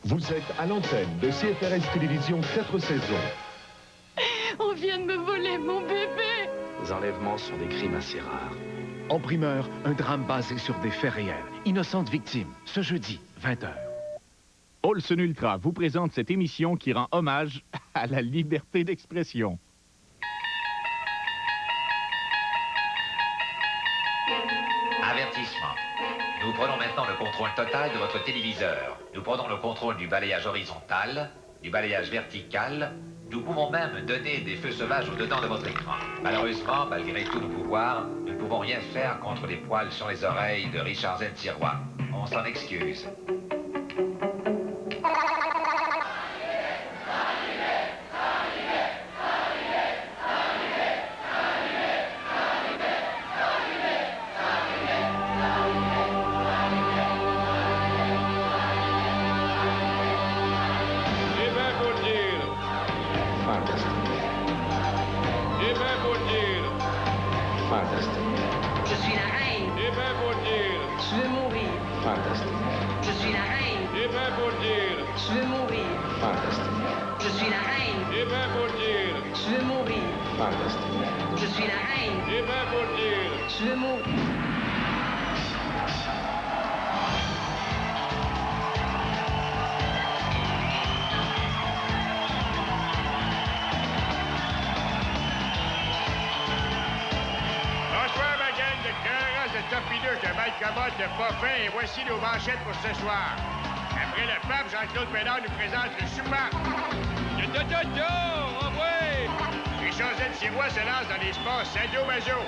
Vous êtes à l'antenne de CFRS Télévision 4 saisons. On vient de me voler mon bébé. Les enlèvements sont des crimes assez rares. En primeur, un drame basé sur des faits réels. Innocente victime, ce jeudi, 20h. Olsen Ultra vous présente cette émission qui rend hommage à la liberté d'expression. Avertissement. Nous prenons maintenant le contrôle total de votre téléviseur. Nous prenons le contrôle du balayage horizontal, du balayage vertical. Nous pouvons même donner des feux sauvages au-dedans de votre écran. Malheureusement, malgré tous nos pouvoirs, nous ne pouvons rien faire contre les poils sur les oreilles de Richard Z. Sirois. On s'en excuse. Je suis la reine. Eh bien, faut dire. Je veux mourir. Fantastique. Je suis la reine. Eh bien, faut dire. Je veux mourir. Fantastique. Je suis la reine. Eh bien, faut dire. Je veux mourir. Fantastique. Je suis la reine. Eh bien, faut dire. Je veux mourir. Bonsoir, ma gang de cœurs de torpideux de Malcommode de Poffin, et voici nos manchettes pour ce soir. Après le pape, Jean-Claude Bédard nous présente le soupape. Oh ouais! Richard Z. Sirois se lance dans l'espace sadomaso.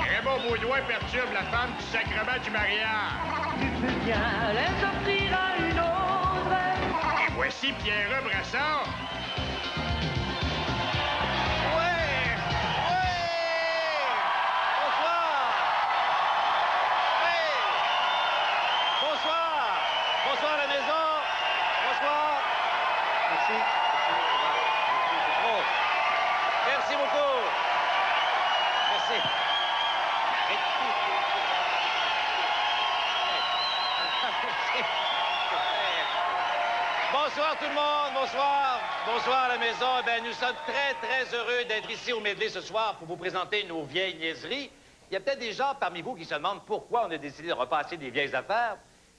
Raymond Baudouin perturbe la femme du sacrement du mariage. Tu peux bien les offrir à une autre. Et voici Pierre Brassard. Bonsoir à la maison. Bonsoir. Merci. Merci beaucoup. Merci. Bonsoir tout le monde. Bonsoir. Bonsoir à la maison. Eh bien, nous sommes très heureux d'être ici au Medley ce soir pour vous présenter nos vieilles niaiseries. Il y a peut-être des gens parmi vous qui se demandent pourquoi on a décidé de repasser des vieilles affaires.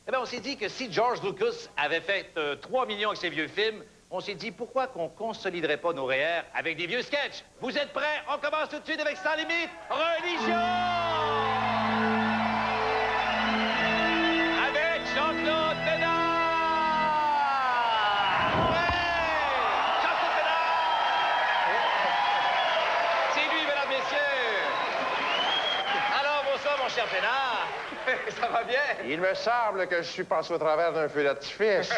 Eh bien, on s'est dit que si George Lucas avait fait 3 millions avec ses vieux films, on s'est dit pourquoi qu'on consoliderait pas nos REER avec des vieux sketchs. Vous êtes prêts? On commence tout de suite avec Sans Limite. Religion! Avec Jean-Claude Bédard! Ouais! Jean-Claude Bédard! C'est lui, mesdames, messieurs! Alors, bonsoir, mon cher Bédard. Ça va bien? Il me semble que je suis passé au travers d'un feu d'artifice.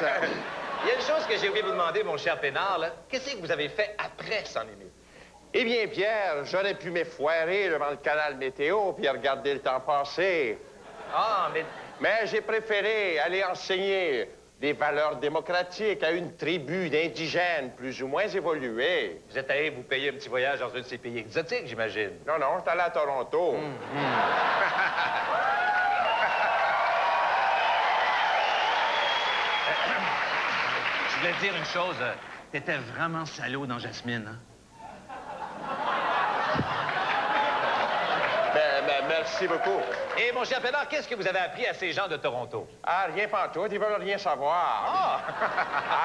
Il y a une chose que j'ai oublié de vous demander, mon cher Pénard, là. Qu'est-ce que vous avez fait après Sans Limite? Eh bien, Pierre, j'aurais pu m'effoirer devant le canal météo puis regarder le temps passer. Ah, Mais j'ai préféré aller enseigner des valeurs démocratiques à une tribu d'indigènes plus ou moins évolués. Vous êtes allé vous payer un petit voyage dans un de ces pays exotiques, j'imagine. Non, non, j'étais allé à Toronto. Je voulais te dire une chose. T'étais vraiment salaud dans Jasmine, hein? Merci beaucoup. Et mon cher Pénard, qu'est-ce que vous avez appris à ces gens de Toronto? Ah, rien pantoute, ils veulent rien savoir. Ah!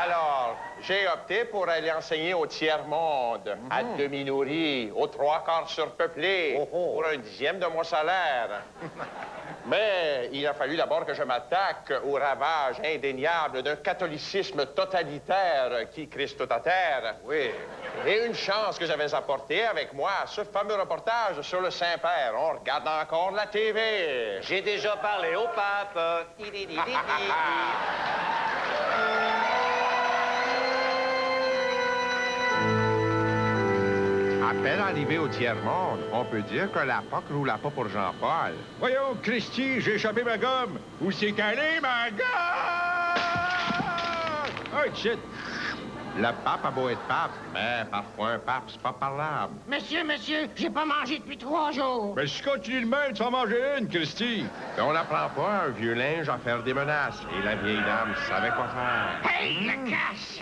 Alors, j'ai opté pour aller enseigner au tiers-monde, à demi-nourri, aux 3/4 surpeuplés, pour 1/10 de mon salaire. Mais il a fallu d'abord que je m'attaque au ravage indéniable d'un catholicisme totalitaire qui crisse toute à terre. Oui. Et une chance que j'avais apportée avec moi, ce fameux reportage sur le Saint-Père. On regarde encore la TV. J'ai déjà parlé au pape. À peine arrivé au tiers-monde, on peut dire que la POC roule pas pour Jean-Paul. Voyons, Christy, j'ai échappé ma gomme. Où c'est calé, ma gomme? Oh, shit. Le pape a beau être pape, mais parfois un pape, c'est pas parlable. Monsieur, j'ai pas mangé depuis 3 jours. Mais si tu continues le même, tu vas manger une, Christy. Mais on n'apprend pas un vieux linge à faire des menaces. Et la vieille dame savait quoi faire. Hey, le casse!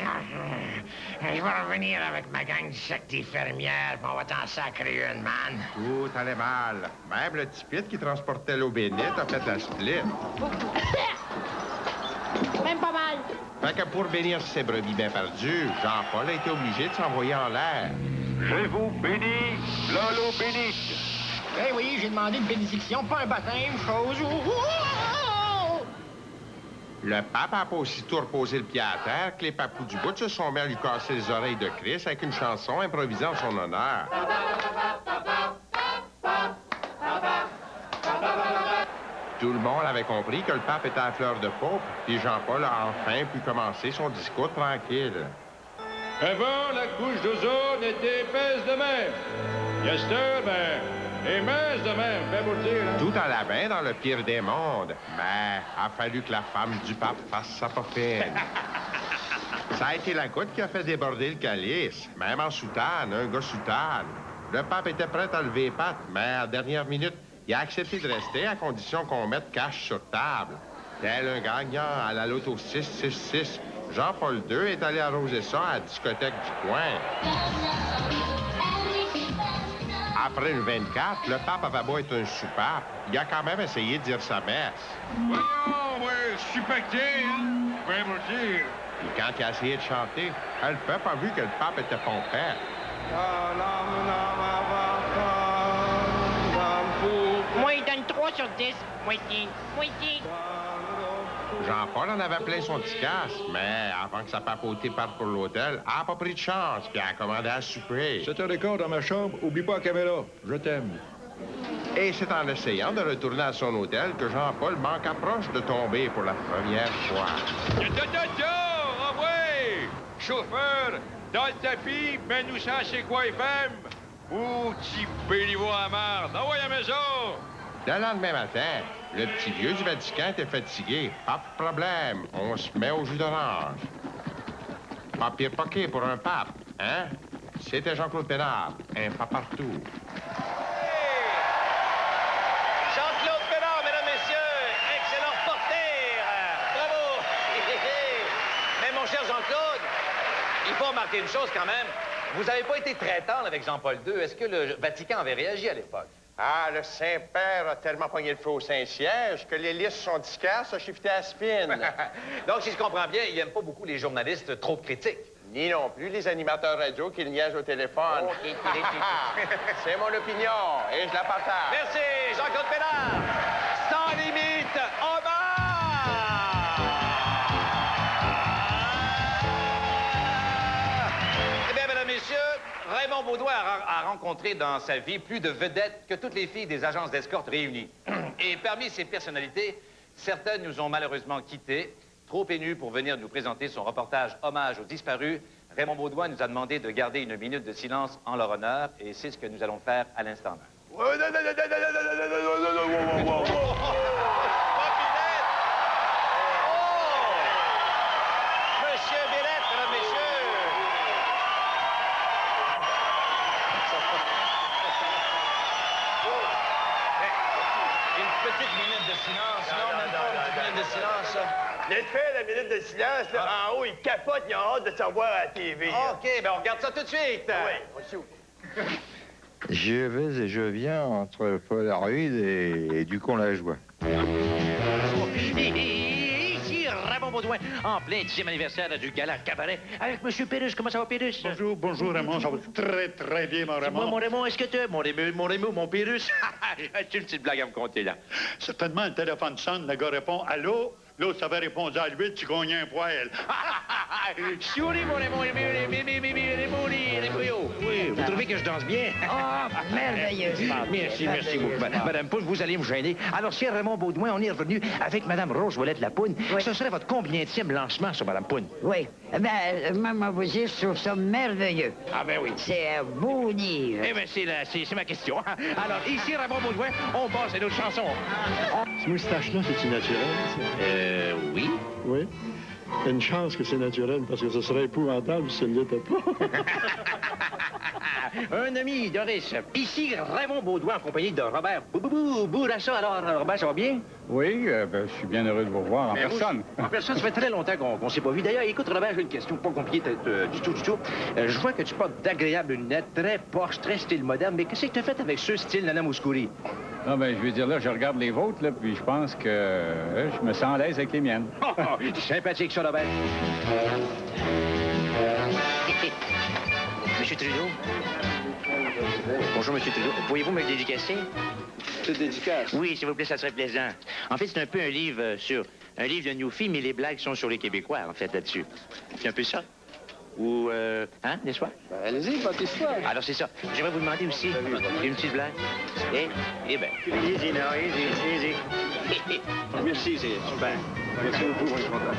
Je vais revenir avec ma gang de secte infirmières, puis on va t'en sacrer une, man. Tout allait mal. Même le petit pit qui transportait l'eau bénite a fait la split. Même pas mal. Fait que pour bénir ses brebis bien perdues, Jean-Paul a été obligé de s'envoyer en l'air. Je vous bénis, l'eau bénite. Eh oui, j'ai demandé une bénédiction, pas un baptême, chose où... Le pape n'a pas aussitôt reposé le pied à terre que les papous du bout se sont mis à lui casser les oreilles de Christ avec une chanson improvisée en son honneur. Tout le monde avait compris que le pape était à fleur de peau, puis Jean-Paul a enfin pu commencer son discours tranquille. Avant, la couche d'ozone était épaisse de même. Yester, est mince de même, ben pour dire. Hein? Tout allait bien dans le pire des mondes, mais a fallu que la femme du pape fasse sa poffine. Ça a été la goutte qui a fait déborder le calice, même en soutane, un gars soutane. Le pape était prêt à lever les pattes, mais à la dernière minute, il a accepté de rester à condition qu'on mette cash sur table. Tel un gagnant à la loto 666, Jean-Paul II est allé arroser ça à la discothèque du coin. Après une 24, le pape avait beau être un soupape, il a quand même essayé de dire sa messe. Voyons, ouais, je suis pacté, hein? Ben pour dire. Puis quand il a essayé de chanter, le peuple a vu que le pape était pompette. Moi, il donne 3 sur 10. Moitié. Jean-Paul en avait plein son petit casque, mais avant que sa papauté parte pour l'hôtel, elle n'a pas pris de chance, puis elle a commandé à souper. 7h15 dans ma chambre, oublie pas la caméra. Je t'aime. Et c'est en essayant de retourner à son hôtel que Jean-Paul manque approche de tomber pour la première fois. Ah ouais! Chauffeur, dans le tapis, mets-nous ça chez quoi FM? Ou petit béliveau à marde. Ah ouais, à la maison! Le lendemain matin, le petit vieux du Vatican était fatigué. Pas de problème, on se met au jus d'orange. Pas pire poqué pour un pape, hein? C'était Jean-Claude Pénard, un pas partout. Hey! Jean-Claude Pénard, mesdames, messieurs, excellent reporter! Bravo! Mais mon cher Jean-Claude, il faut remarquer une chose quand même. Vous n'avez pas été très tendre avec Jean-Paul II. Est-ce que le Vatican avait réagi à l'époque? Ah, le Saint-Père a tellement pogné le feu au Saint-Siège que les listes sont discaces, a shifté à spin. Donc, si je comprends bien, il n'aime pas beaucoup les journalistes trop critiques. Ni non plus les animateurs radio qui le niaisent au téléphone. C'est mon opinion et je la partage. Merci, Jean-Claude Pénard. Sans limite, Eh bien, mesdames, messieurs, Raymond Beaudoin a rencontré dans sa vie plus de vedettes que toutes les filles des agences d'escorte réunies. Et parmi ces personnalités, certaines nous ont malheureusement quittés. Trop ému pour venir nous présenter son reportage Hommage aux disparus, Raymond Beaudoin nous a demandé de garder une minute de silence en leur honneur, et c'est ce que nous allons faire à l'instant même. Monsieur Billette, mesdames, messieurs! Une petite minute de silence, non, même pas une petite minute de silence. Laisse faire la minute de silence, là. En haut, il capote, il a hâte de se revoir à la TV. OK, ben on regarde ça tout de suite. Oui, Je vais et je viens entre Polaroid et Ducon-la-Joie. Ici Raymond Beaudoin, en plein 10e anniversaire du gala cabaret avec M. Pérus. Comment ça va, Pérus? Bonjour, Raymond. Ça va très, très bien, mon Raymond. Moi, mon Raymond, est-ce que tu... Mon Raymond, mon Pérus? Tu une petite blague à me compter, là. Certainement, le téléphone sonne, le gars répond « Allô? » L'autre, ça va répondre à lui, tu gagnes un poil. Souris, mon Raymond, oui, vous trouvez que je danse bien? Ah, merveilleusement. Merci beaucoup. Madame Poune, vous allez me gêner. Alors, cher Raymond Beaudoin, on est revenu avec Madame Rose Ouellette-Lapoune. Oui. Ce serait votre combienième lancement sur Madame Poune? Oui. Ben, maman, vous dire, je trouve ça merveilleux. Ah, ben oui. C'est un beau livre. Eh bien, c'est ma question. Alors, ici, Raymond Beaudoin, on passe à notre chanson. Ce moustache-là, c'est-tu naturel, ça? Oui. Oui. Une chance que c'est naturel, parce que ce serait épouvantable si ce ne l'était pas. Un ami, Doris. Ici, Raymond Baudouin, en compagnie de Robert Bourassa. Alors, Robert, ça va bien? Oui, je suis bien heureux de vous revoir en personne. En personne, ça fait très longtemps qu'on s'est pas vu. D'ailleurs, écoute, Robert, j'ai une question pas compliquée du tout. Je vois que tu portes d'agréables lunettes, très Porsche, très style moderne, mais qu'est-ce que tu as fait avec ce style Nana Mouskouri? Non, ben, je veux dire, là, je regarde les vôtres, là, puis je pense que je me sens à l'aise avec les miennes. Sympathique, ça, Robert. Monsieur Trudeau? Bonjour, Monsieur Trudeau. Pourriez-vous me le dédicacer? C'est dédicace? Oui, s'il vous plaît, ça serait plaisant. En fait, c'est un peu un livre un livre de Newfie, mais les blagues sont sur les Québécois, en fait, là-dessus. C'est un peu ça? Ou, hein, n'est-ce pas? Ben, allez-y, votre histoire. Alors, c'est ça. J'aimerais vous demander aussi une petite blague. Eh ben. Easy, now, easy. Merci, c'est super. Merci beaucoup, on est content.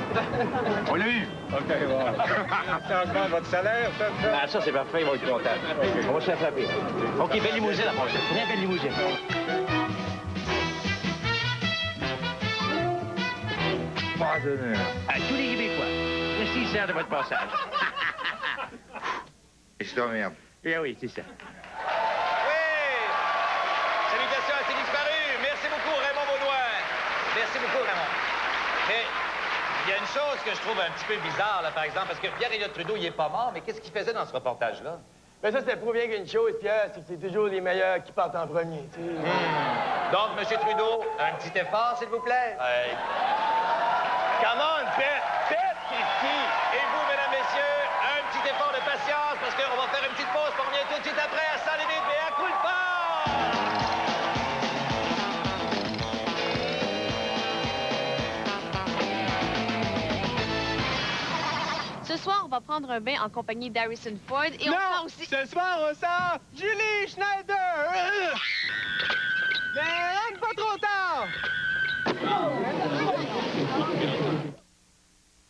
On l'a eu. OK, bon. Ça augmente votre salaire, ça? Ah, ça, c'est parfait, ils vont être contents. On va se faire frapper. OK, belle limousine, la prochaine. Très belle limousine. Pas d'honneur. À tous les Québécois, merci, sert de votre passage. Je t'emmerde. Eh oui, c'est ça. Oui! Salutations à ces disparus. Merci beaucoup, Raymond Baudouin. Merci beaucoup, Raymond. Mais il y a une chose que je trouve un petit peu bizarre, là, par exemple, parce que Pierre-Éliott Trudeau, il est pas mort, mais qu'est-ce qu'il faisait dans ce reportage-là? Ben ça, ça prouve bien qu'une chose, Pierre, c'est que c'est toujours les meilleurs qui partent en premier, tu sais. Donc, M. Trudeau, un petit effort, s'il vous plaît. Come on, faites, Christy! Et vous, mesdames, messieurs, un petit effort de patience, parce qu'on va faire une petite pause, puis on revient tout de suite après à 100 limites, mais à coup de fort! Ce soir, on va prendre un bain en compagnie d'Harrison Ford et on va aussi... Ce soir, on sort Julie Schneider! Mais rentre pas trop tard!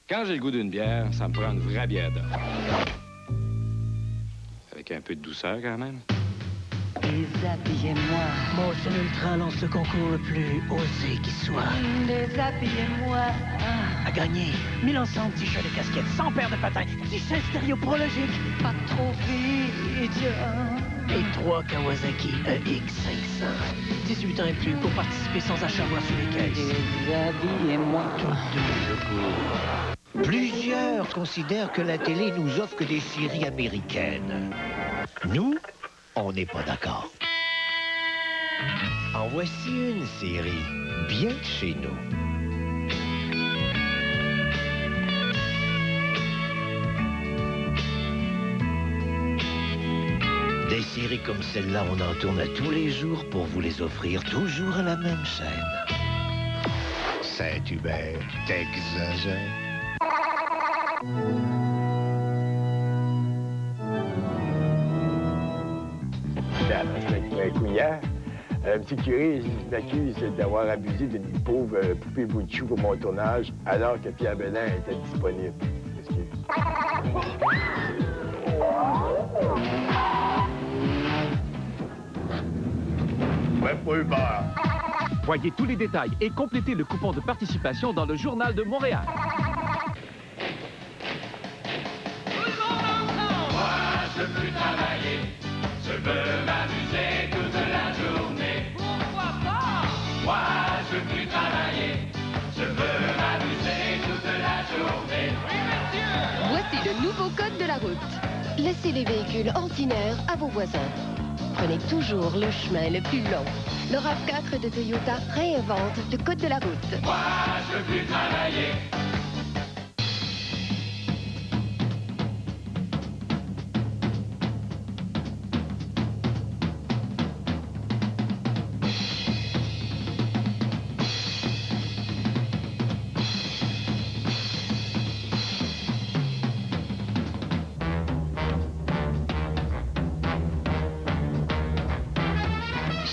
Quand j'ai le goût d'une bière, ça me prend une vraie bière d'or. Avec un peu de douceur, quand même. Déshabillez-moi. Motion Ultra lance le concours le plus osé qui soit. Déshabillez-moi. À gagner 1000 ensembles, t-shirts et casquettes, 100 paires de patins, 17 stéréo prologiques. Pas trop vite. Et 3 Kawasaki EX500. 18 ans et plus pour participer sans achat voir sur les caisses. Déshabillez-moi. Plusieurs considèrent que la télé nous offre que des séries américaines. Nous, on n'est pas d'accord. En voici une série, bien de chez nous. Des séries comme celle-là, on en tourne à tous les jours pour vous les offrir toujours à la même chaîne. Saint-Hubert, t'exagères. Un coup hier, un petit curé m'accuse d'avoir abusé d'une pauvre poupée bout de chou pour mon tournage, alors que Pierre Belin était disponible. Ouais, pas eu peur. Voyez tous les détails et complétez le coupon de participation dans le Journal de Montréal. Moi, je veux travailler, je veux m'amuser toute la journée. Pourquoi pas? Moi, je veux travailler, je veux m'amuser toute la journée. Oui, monsieur! Voici le nouveau code de la route. Laissez les véhicules ordinaires à vos voisins. Prenez toujours le chemin le plus long. Le RAV4 de Toyota réinvente le code de la route. Moi, je veux travailler.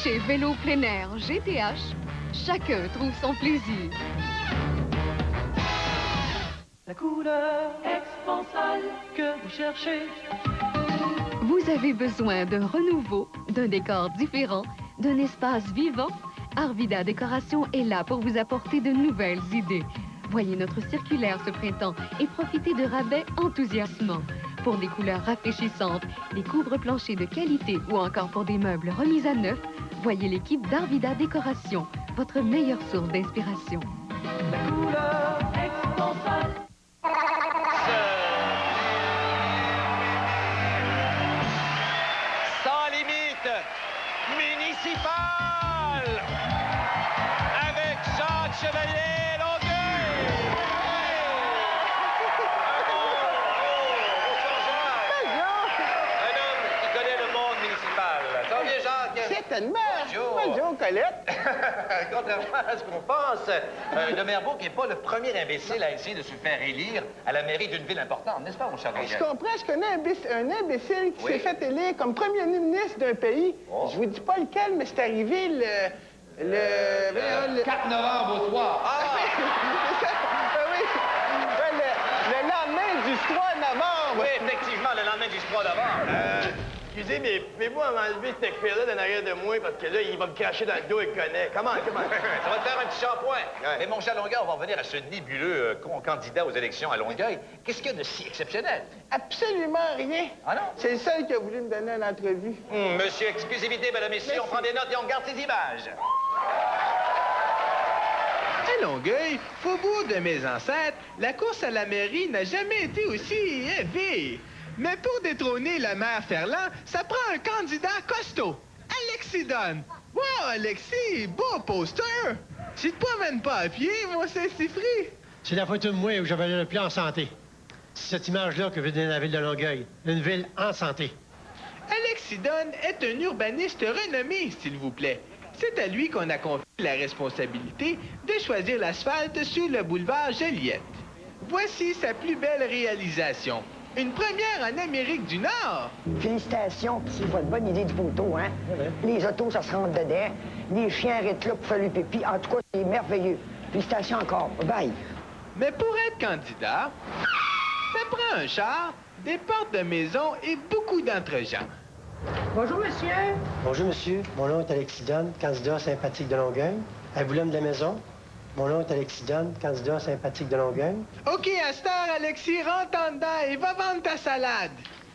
Chez Vélo Plein Air GTH, chacun trouve son plaisir. La couleur expansale que vous cherchez. Vous avez besoin d'un renouveau, d'un décor différent, d'un espace vivant? Arvida Décoration est là pour vous apporter de nouvelles idées. Voyez notre circulaire ce printemps et profitez de rabais enthousiasmants. Pour des couleurs rafraîchissantes, des couvre-planchers de qualité ou encore pour des meubles remis à neuf, voyez l'équipe d'Arvida Décoration, votre meilleure source d'inspiration. Sans limite municipal avec Jacques Chevalier Longueuil. Un homme qui connaît le monde municipal. Ça va bien, Jacques? Certainement. Bonjour. Bonjour, Colette. Contrairement à ce qu'on pense, le maire Beauc n'est pas le premier imbécile à essayer de se faire élire à la mairie d'une ville importante, n'est-ce pas, mon cher Longueuil? Je comprends, je connais un imbécile qui s'est fait élire comme premier ministre d'un pays. Je vous dis pas lequel, mais c'est arrivé le 4 novembre au soir. Ah! Oui. Le lendemain du 3 novembre. Oui, effectivement, le lendemain du 3 novembre. Excusez, mais pouvez-vous m'enlever cette cuir-là d'en arrière de moi, parce que là, il va me cracher dans le dos, il connaît. Comment? Ça va te faire un petit shampoing. Mais mon cher Longueuil, on va revenir à ce nébuleux candidat aux élections à Longueuil. Qu'est-ce qu'il y a de si exceptionnel? Absolument rien. Ah non? C'est le seul qui a voulu me donner une entrevue. Monsieur, exclusivité, mesdames, messieurs, on prend des notes et on regarde ces images. À Longueuil, faubourg de mes ancêtres, la course à la mairie n'a jamais été aussi élevée. Mais pour détrôner le maire Ferland, ça prend un candidat costaud. Alexis Dunn. Wow, Alexis, beau poster. Si tu te promènes pas à pied, moi, c'est free. C'est la photo de moi où j'avais le pied en santé. C'est cette image-là que veut donner la ville de Longueuil. Une ville en santé. Alexis Dunn est un urbaniste renommé, s'il vous plaît. C'est à lui qu'on a confié la responsabilité de choisir l'asphalte sur le boulevard Joliette. Voici sa plus belle réalisation. Une première en Amérique du Nord. Félicitations pour votre bonne idée de photo, hein? Les autos, ça se rentre dedans. Les chiens arrêtent là pour faire le pipi. En tout cas, c'est merveilleux. Félicitations encore. Bye. Mais pour être candidat, ça prend un char, des portes de maison et beaucoup d'entre-gens. Bonjour, monsieur. Bonjour, monsieur. Mon nom est Alexis Dunn, candidat sympathique de Longueuil. Avez-vous l'homme de la maison? Mon nom est Alexis Dunn, candidat sympathique de Longueuil. OK, à cette heure, Alexis, rentre en dedans et va vendre ta salade.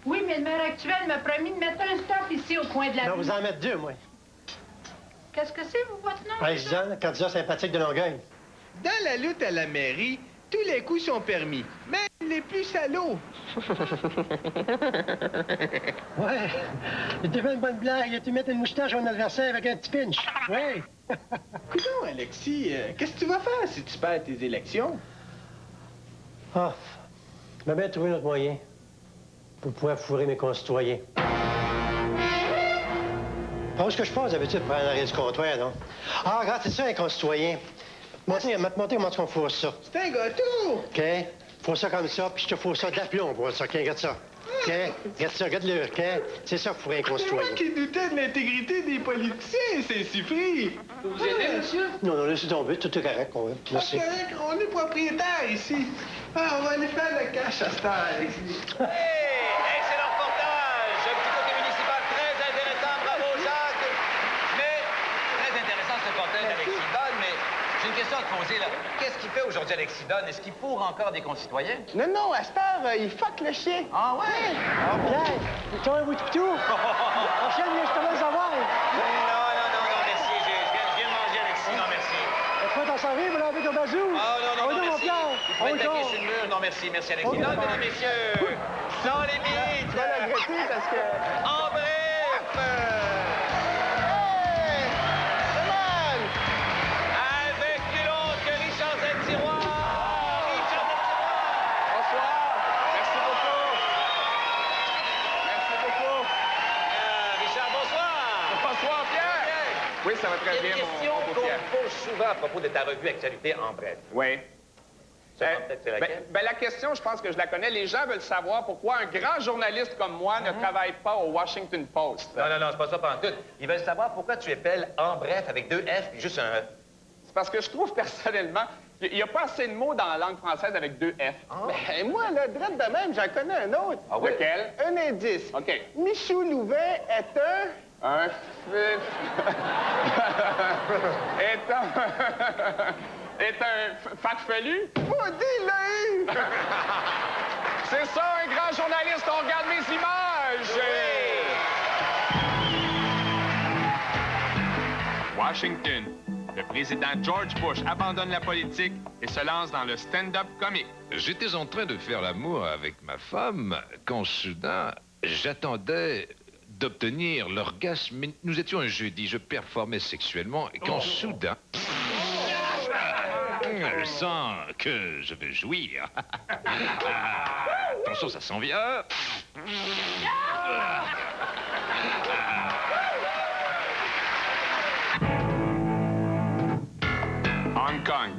Oui, mais le maire actuel m'a promis de mettre un stop ici au coin de la Je vais rue. vous en mettre deux, moi. Qu'est-ce que c'est, vous, votre nom? Alexis Dunn, candidat sympathique de Longueuil. Dans la lutte à la mairie, tous les coups sont permis, même les plus salauds. Ouais. Tu fait une bonne blague. Tu mets une moustache à un adversaire avec un petit pinch. Ouais. Coudonc, Alexis, qu'est-ce que tu vas faire si tu perds tes élections? Ah, je vais bien trouver notre moyen pour pouvoir fourrer mes concitoyens. Parce que je passe d'habitude pour aller en arrière du comptoir, non? Ah, regarde, c'est ça, un concitoyen. Montez comment on fourre ça. C'est un gâteau! OK? Faut ça comme ça, puis je te fous ça d'aplomb pour ça. OK, regarde ça. OK? Regarde ça, regarde-le. OK? C'est ça pour un C'est concitoyen. moi qui doutais de l'intégrité des politiciens, c'est si free. Vous aidez, monsieur? Non, non, laissez tomber, tout est correct. Merci. On est propriétaire ici. Ah, on va aller faire le cash à cette heure, Alexis. Hey, excellent reportage! Un petit côté municipal très intéressant, bravo Jacques! Mais, très intéressant ce reportage d'Alexis Dunn, mais j'ai une question à te poser, là. Qu'est-ce qu'il fait aujourd'hui, Alexis Dunn? Est-ce qu'il fourre encore des concitoyens? Non, non, à cette heure, il fuck le chien. Ah ouais? Ah, Pierre, tu as un bout de pitou? La chienne vient justement le savoir. Non, merci. Je viens de manger, Alexis. Non, merci. Tu vas t'en servir, me laver ton bazou? Ah, non, mon merci. Pierre. Il faut être taqué sur le mur. Non, merci, Alexis. Non, mesdames, messieurs, sans limite. Je vais le regretter parce que... En bref... Avec nul autre que Richard Zetiroir. Bonsoir. Merci beaucoup. Merci beaucoup. Richard, bonsoir. Bonsoir, Pierre. Oui, ça va très bien, Une question mon beau Pierre. qu'on pose souvent à propos de ta revue Actualité en bref. Oui. Peut-être c'est laquelle? La question, je pense que je la connais. Les gens veulent savoir pourquoi un grand journaliste comme moi ne travaille pas au Washington Post. Non, c'est pas ça pantoute. Ils veulent savoir pourquoi tu épelles en bref avec 2 F puis juste un E. C'est parce que je trouve personnellement qu'il n'y a pas assez de mots dans la langue française avec 2 F. Ben, moi, là, drette de même, j'en connais un autre. Ah oui? Lequel? Un indice. OK. Michou Louvain est un... Un fif. Est un... est un farfelu? Woody l'a eu! C'est ça, un grand journaliste, on regarde mes images! Washington. Le président George Bush abandonne la politique et se lance dans le stand-up comique. J'étais en train de faire l'amour avec ma femme quand soudain, j'attendais d'obtenir l'orgasme. Mais nous étions un jeudi, je performais sexuellement et quand soudain... Je sens que je veux jouir. Attention, ça s'en vient. Hong Kong.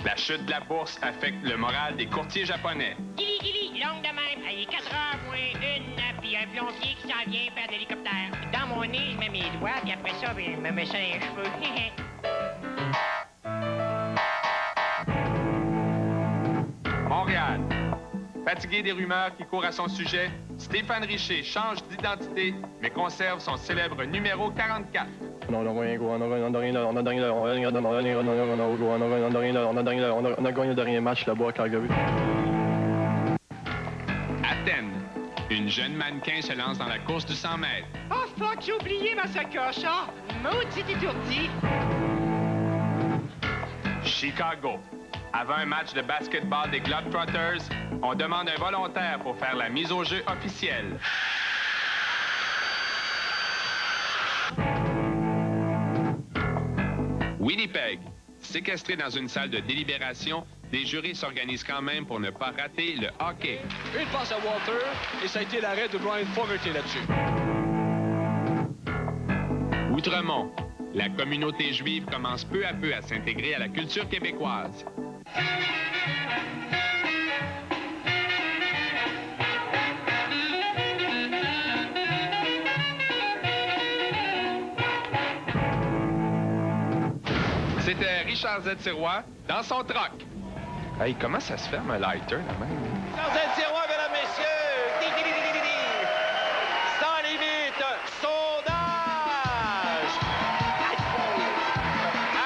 La chute de la bourse affecte le moral des courtiers japonais. Gili, gili, longue de même. Il est 4h moins 1, puis un plombier qui s'en vient faire de l'hélicoptère. Dans mon nez, je mets mes doigts, puis après ça, je me mets ça dans les cheveux. Montréal. Fatigué des rumeurs qui courent à son sujet, Stéphane Richer change d'identité, mais conserve son célèbre numéro 44. On a gagné le dernier match là-bas à Calgary. Athènes. Une jeune mannequin se lance dans la course du 100 mètres. Oh fuck, j'ai oublié ma sacoche, hein? Maudit étourdi. Chicago. Avant un match de basketball des Globetrotters, on demande un volontaire pour faire la mise au jeu officielle. Winnipeg. Séquestrés dans une salle de délibération, des jurys s'organisent quand même pour ne pas rater le hockey. Une passe à Walter, et ça a été l'arrêt de Brian Fogarty là-dessus. Outremont. La communauté juive commence peu à peu à s'intégrer à la culture québécoise. C'était Richard Z. Sirois dans son troc. Hey, comment ça se ferme un lighter, là même? Richard Z. Sirois, mesdames, messieurs! Sans limite, sondage!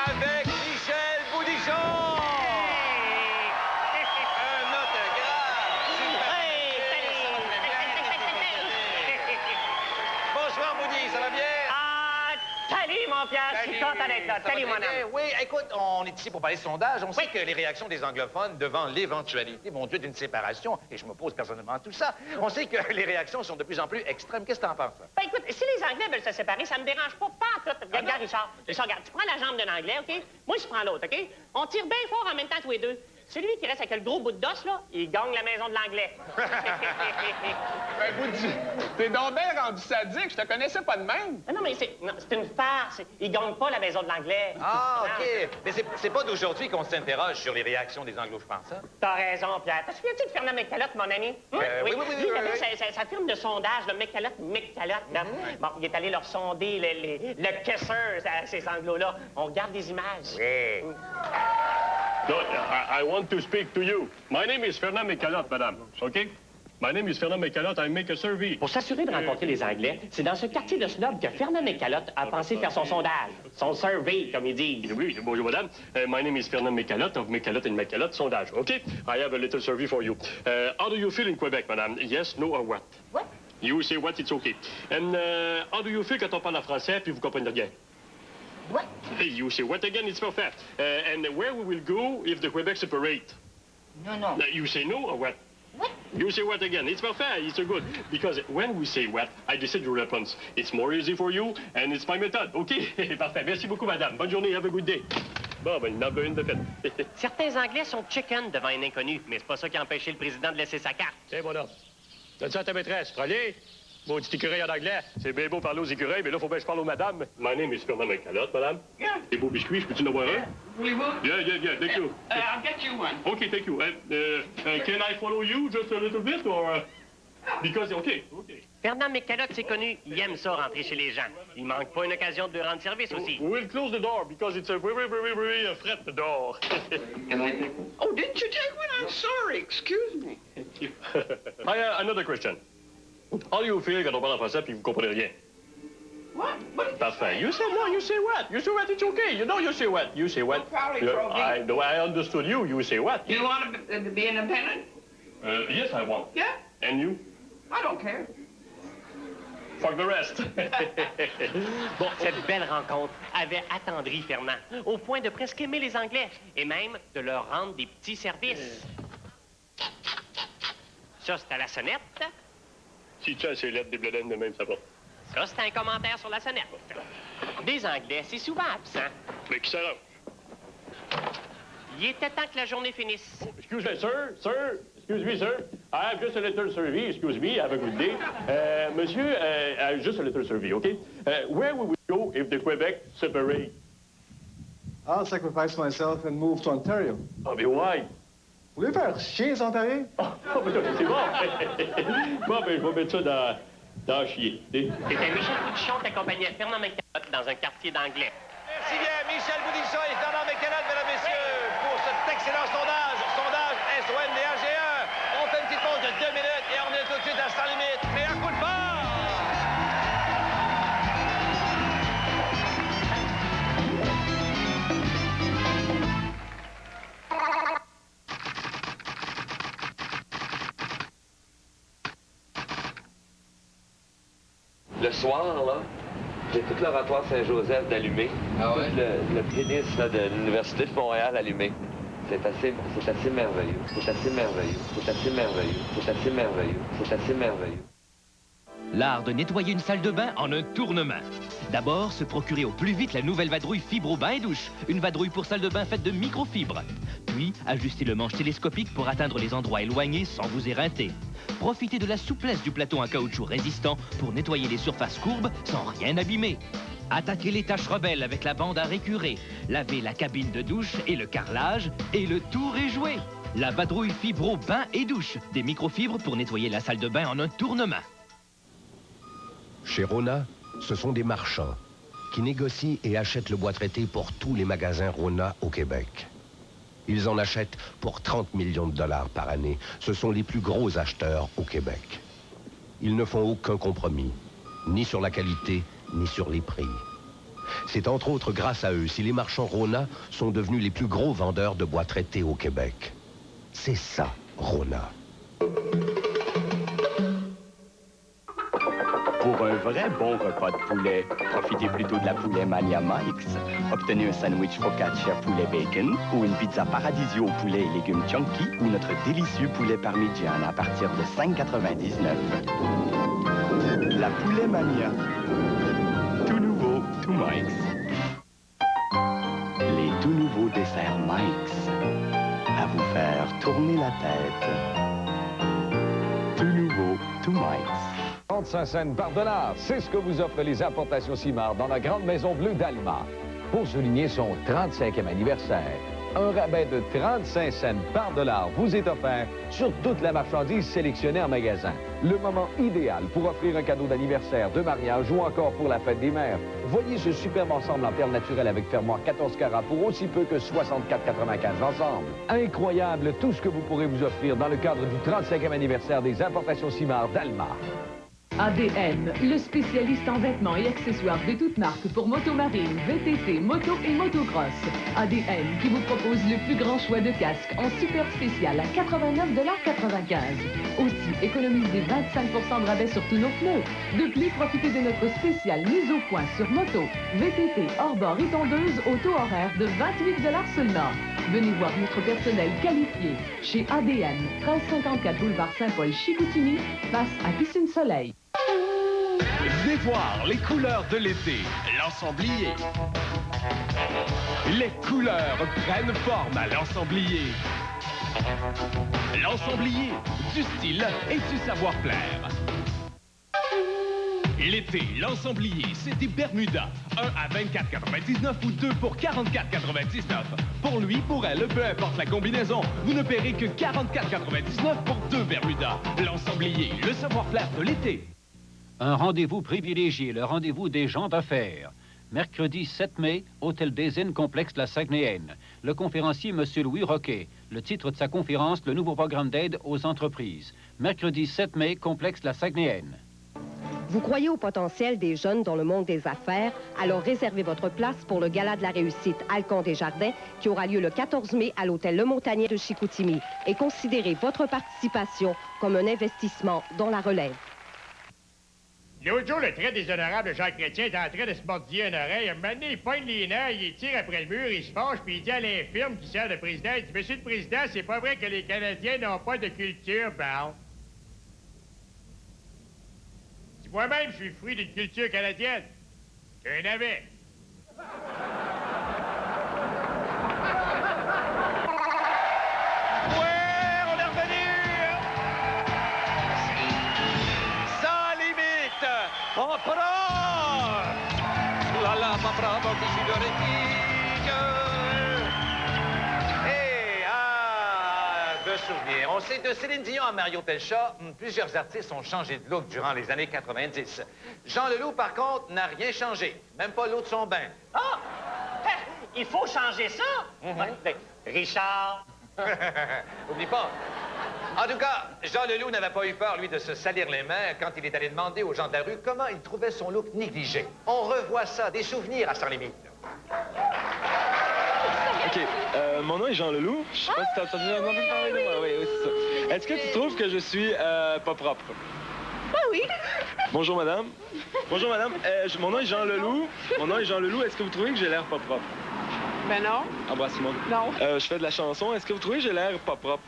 Avec Michel Boudichon! Un autographe! Bonsoir, Boudy, ça va bien? Salut, mon Pierre, je suis content d'être là. Salut, mon ami. Oui, écoute, on est ici pour parler de sondage. On sait que les réactions des anglophones devant l'éventualité, mon Dieu, d'une séparation, et je m'oppose personnellement à tout ça, on sait que les réactions sont de plus en plus extrêmes. Qu'est-ce que t'en penses, toi? Ben, écoute, si les Anglais veulent se séparer, ça me dérange pas en tout. Regarde, Richard. Richard, regarde, tu prends la jambe d'un Anglais, OK? Moi, je prends l'autre, OK? On tire bien fort en même temps tous les deux. Celui qui reste avec le gros bout d'os, là, il gagne la maison de l'Anglais. Ben, Woody, t'es donc bien rendu sadique, je te connaissais pas de même. Non, mais c'est une farce. Il gagne pas la maison de l'Anglais. Ah, OK. Mais c'est pas d'aujourd'hui qu'on s'interroge sur les réactions des Anglo, je pense, hein? T'as raison, Pierre. Te souviens-tu de Fernand McCallott, mon ami? Oui. Lui, il avait sa firme de sondage, le McCallott. Là. Bon, il est allé leur sonder le caisseur à ces Anglos-là. On regarde des images. Oui. No, I want to speak to you. My name is Fernand McCallott, madame. Okay? My name is Fernand McCallott. I make a survey. Pour s'assurer de rencontrer les Anglais, c'est dans ce quartier de snob que Fernand McCallott a pensé faire son sondage. Son survey, comme ils disent. Oui, bonjour, madame. My name is Fernand McCallott of McCallott and McCallott Sondage. Okay? I have a little survey for you. How do you feel in Quebec, madame? Yes, no, or what? What? You say what, it's okay. And how do you feel quand on parle en français puis vous comprenez rien? What? You say what again? It's perfect. And where we will go if the Quebec separate? No. You say no or what? What? You say what again? It's perfect. It's good. Because when we say what, I decide your response. It's more easy for you, and it's my method. OK? Parfait. Merci beaucoup, madame. Bonne journée. Have a good day. Bon, ben, il n'a pas une de fait. Certains Anglais sont chicken devant un inconnu, mais c'est pas ça qui a empêché le président de laisser sa carte. Tiens, bonhomme. Donne ça à ta maîtresse. Trollé? Maudit écureuil en anglais. C'est bien beau parler aux écureuils, mais là, faut bien que je parle aux madames. My name is Fernand McCallott, madame. Yeah. Des beaux biscuits, je peux-tu en avoir un? Voulez-vous? Yeah, thank you. I'll get you one. Okay, thank you. Can I follow you just a little bit, or... Because, okay. Fernand McCallott, c'est connu, il aime ça, rentrer chez les gens. Il manque pas une occasion de lui rendre service aussi. We'll close the door, because it's a very fret, the door. Can I take one? Oh, didn't you take one? I'm sorry. Excuse me. Thank you. Another question. How do you feel quand on parle en français puis vous comprenez rien? Parfait. You say no, you say what? You say what, it's okay. You know you say what? You say what? I understood you. You say what? You want to be independent? Yes, I want. Yeah? And you? I don't care. Fuck the rest. Bon, cette belle rencontre avait attendri Fernand, au point de presque aimer les Anglais, et même de leur rendre des petits services. Ça, c'est à la sonnette. Si tu as ces lettres des bledènes de même, ça va. Ça, c'est un commentaire sur la sonnette. Des Anglais, c'est souvent absent. Mais qui s'arrange? Il était temps que la journée finisse. Excuse me, sir. Excuse me, sir. I have just a little survey. Excuse me, have a good day. Monsieur, just a little survey, okay? Where would we go if the Quebec separate? I'll sacrifice myself and move to Ontario. Oh, mais why? Vous voulez faire chier, les Ontariens? Oh, mais c'est bon. Bon, ben, je vais mettre ça dans chier. C'était Michel Boudinchon qui accompagnait Fernand McCallott dans un quartier d'anglais. Merci bien, Michel Boudinchon et Fernand McCallott, mesdames, messieurs, pour cet excellent sondage. Sondage SONDAG1. On fait une petite pause de 2 minutes et on est tout de suite à Sans Limite. Mais un coup de fort! Le soir, là, j'ai tout l'oratoire Saint-Joseph d'allumé. Ah ouais? Tout le pénis là, de l'Université de Montréal allumé. C'est assez merveilleux. C'est assez merveilleux. C'est assez merveilleux. C'est assez merveilleux. C'est assez merveilleux. L'art de nettoyer une salle de bain en un tournement. D'abord, se procurer au plus vite la nouvelle vadrouille Fibro Bain et Douche. Une vadrouille pour salle de bain faite de microfibres. Puis, ajuster le manche télescopique pour atteindre les endroits éloignés sans vous éreinter. Profitez de la souplesse du plateau en caoutchouc résistant pour nettoyer les surfaces courbes sans rien abîmer. Attaquez les taches rebelles avec la bande à récurer. Lavez la cabine de douche et le carrelage et le tour est joué. La vadrouille Fibro Bain et Douche. Des microfibres pour nettoyer la salle de bain en un tournement. Chez Rona, ce sont des marchands qui négocient et achètent le bois traité pour tous les magasins Rona au Québec. Ils en achètent pour 30 millions de dollars par année. Ce sont les plus gros acheteurs au Québec. Ils ne font aucun compromis, ni sur la qualité, ni sur les prix. C'est entre autres grâce à eux si les marchands Rona sont devenus les plus gros vendeurs de bois traité au Québec. C'est ça, Rona. Pour un vrai bon repas de poulet, profitez plutôt de la Poulet Mania Mike's. Obtenez un sandwich focaccia poulet bacon ou une pizza paradisio au poulet et légumes chunky ou notre délicieux poulet parmigiana à partir de $5,99. La Poulet Mania. Tout nouveau, tout Mike's. Les tout nouveaux desserts Mike's. À vous faire tourner la tête. Tout nouveau, tout Mike's. 35 cents par dollar, c'est ce que vous offrent les importations Simard dans la grande maison bleue d'Alma. Pour souligner son 35e anniversaire, un rabais de 35 cents par dollar vous est offert sur toute la marchandise sélectionnée en magasin. Le moment idéal pour offrir un cadeau d'anniversaire, de mariage ou encore pour la fête des mères. Voyez ce superbe ensemble en perles naturelles avec fermoir 14 carats pour aussi peu que 64,95 ensemble. Incroyable tout ce que vous pourrez vous offrir dans le cadre du 35e anniversaire des importations Simard d'Alma. ADM, le spécialiste en vêtements et accessoires de toutes marques pour motomarine, VTT, moto et motocross. ADM qui vous propose le plus grand choix de casques en super spécial à 89,95 $. Aussi, économisez 25% de rabais sur tous nos pneus. De plus, profitez de notre spéciale mise au point sur moto, VTT, hors-bord et tondeuse au taux horaire de 28 $ seulement. Venez voir notre personnel qualifié chez ADM, 1354 boulevard Saint-Paul, Chicoutimi, face à Piscine Soleil. Venez voir les couleurs de l'été, l'ensemblier. Les couleurs prennent forme à l'ensemblier. L'ensemblier, du style et du savoir-plaire. L'été, l'ensemblier, c'est des Bermudas. 1 à 24,99 ou 2 pour 44,99. Pour lui, pour elle, peu importe la combinaison, vous ne paierez que 44,99 pour 2 Bermudas. L'ensemblier, le savoir-faire de l'été. Un rendez-vous privilégié, le rendez-vous des gens d'affaires. Mercredi 7 mai, Hôtel des Innes, complexe La Saguenayenne. Le conférencier, M. Louis Roquet. Le titre de sa conférence, le nouveau programme d'aide aux entreprises. Mercredi 7 mai, complexe La Saguenayenne. Vous croyez au potentiel des jeunes dans le monde des affaires? Alors réservez votre place pour le Gala de la réussite Alcon Desjardins qui aura lieu le 14 mai à l'hôtel Le Montagnier de Chicoutimi. Et considérez votre participation comme un investissement dans la relève. L'autre jour, le très déshonorable Jacques Chrétien est en train de se mordiller une oreille. Un moment donné, il pogne les nerfs, il tire après le mur, il se fâche, puis il dit à l'infirme qui sert de président, il dit « Monsieur le Président, c'est pas vrai que les Canadiens n'ont pas de culture, bon. » Moi-même, je suis le fruit d'une culture canadienne. Un navet. Ouais, on est revenu! Sans limite! On prend! La la, ma bravo, que je de souvenirs. On sait de Céline Dion à Mario Pelchat, plusieurs artistes ont changé de look durant les années 90. Jean Leloup, par contre, n'a rien changé. Même pas l'eau de son bain. Ah! Il faut changer ça! Richard! Oublie pas. En tout cas, Jean Leloup n'avait pas eu peur, lui, de se salir les mains quand il est allé demander aux gens de la rue comment il trouvait son look négligé. On revoit ça, des souvenirs à Sans Limite. OK. Mon nom est Jean Leloup. Je sais pas si t'as entendu parler de moi. Oui, c'est ça. Est-ce que tu trouves que je suis pas propre? Ah oui. Bonjour, madame. Bonjour, madame. Mon nom est Jean Leloup. Mon nom est Jean Leloup. Est-ce que vous trouvez que j'ai l'air pas propre? Ben non. Embrasse-moi. Non. Je fais de la chanson. Est-ce que vous trouvez que j'ai l'air pas propre?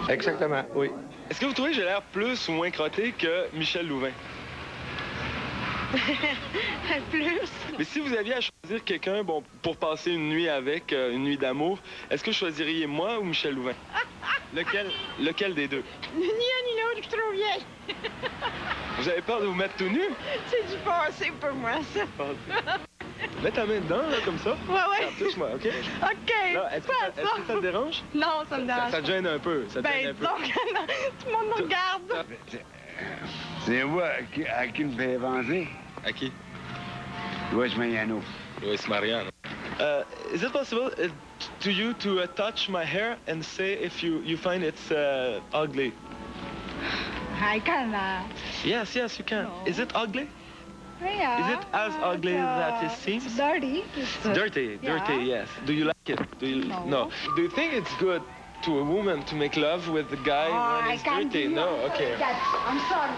Exactement, oui. Est-ce que vous trouvez que j'ai l'air plus ou moins crotté que Michel Louvain? Plus. Mais si vous aviez à choisir quelqu'un, bon, pour passer une nuit avec, une nuit d'amour, est-ce que vous choisiriez moi ou Michel Louvain? Lequel des deux? Ni un ni l'autre, je suis trop vieille. Vous avez peur de vous mettre tout nu? C'est du passé pour moi, ça. Mets ta main dedans, là, comme ça. Ouais. Touche-moi, OK? OK. Est-ce que ça te dérange? Non, ça me dérange. Ça te gêne un peu. Ça te gêne un peu. Donc, non, tout le monde me regarde. C'est moi à qui me fait penser? À qui? Louis Mariano. Louis Mariano. Is it possible to you to touch my hair and say if you find it's ugly? I can. Yes, you can. No. Is it ugly? Yeah. Is it as ugly as it seems? It's dirty. Dirty, yes. Do you like it? No. Do you think it's good to a woman to make love with the guy when he's dirty? No, okay. I'm sorry.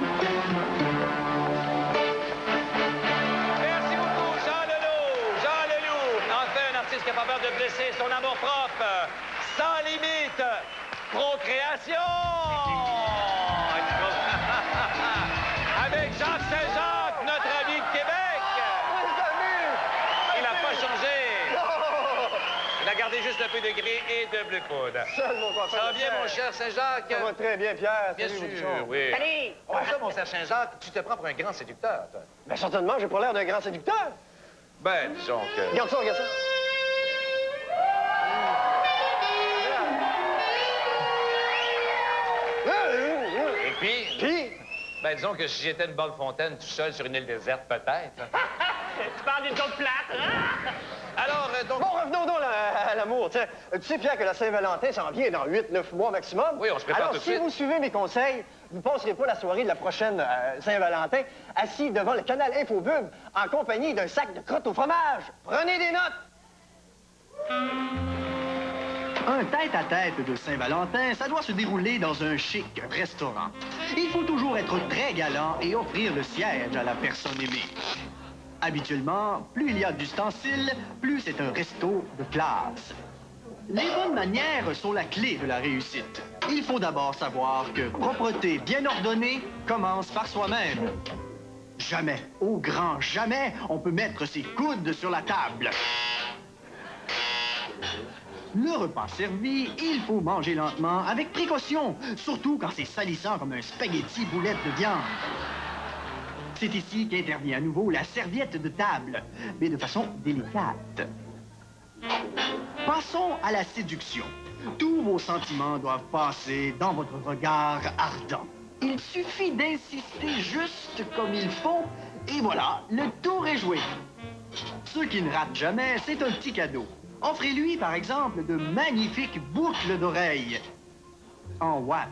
Merci beaucoup, Jean Leloup. Jean Leloup, enfin un artiste qui n'a pas peur de blesser son amour-propre. Sans limite, procréation. Avec Jacques Saint-Jacques, notre ami de Québec. Il n'a pas changé. Il a gardé juste un peu de gris et de bleu coude. Ça va bien, mon cher Saint-Jacques? Ça va très bien, Pierre. Bien sûr, oui. Allez! Comment ça, mon cher Saint-Jacques, tu te prends pour un grand séducteur, toi? Ben certainement, j'ai pas l'air d'un grand séducteur. Ben, disons que... Regarde ça, regarde ça. Et puis? Ben, disons que si j'étais une bonne fontaine tout seul sur une île déserte, peut-être. Tu parles d'une autre plate, hein? Alors, donc... Bon, revenons donc à l'amour. Tu sais, Pierre, que la Saint-Valentin s'en vient dans 8-9 mois maximum. Oui, on se prépare Alors, tout de si suite. vous suivez mes conseils, vous ne passerez pas la soirée de la prochaine Saint-Valentin assis devant le canal Infobub en compagnie d'un sac de crottes au fromage. Prenez des notes! Un tête-à-tête de Saint-Valentin, ça doit se dérouler dans un chic restaurant. Il faut toujours être très galant et offrir le siège à la personne aimée. Habituellement, plus il y a d'ustensiles, plus c'est un resto de classe. Les bonnes manières sont la clé de la réussite. Il faut d'abord savoir que propreté bien ordonnée commence par soi-même. Jamais, au grand jamais, on peut mettre ses coudes sur la table. Le repas servi, il faut manger lentement, avec précaution, surtout quand c'est salissant comme un spaghetti boulette de viande. C'est ici qu'intervient à nouveau la serviette de table, mais de façon délicate. Passons à la séduction. Tous vos sentiments doivent passer dans votre regard ardent. Il suffit d'insister juste comme il faut, et voilà, le tour est joué. Ceux qui ne ratent jamais, c'est un petit cadeau. Offrez-lui, par exemple, de magnifiques boucles d'oreilles en watts.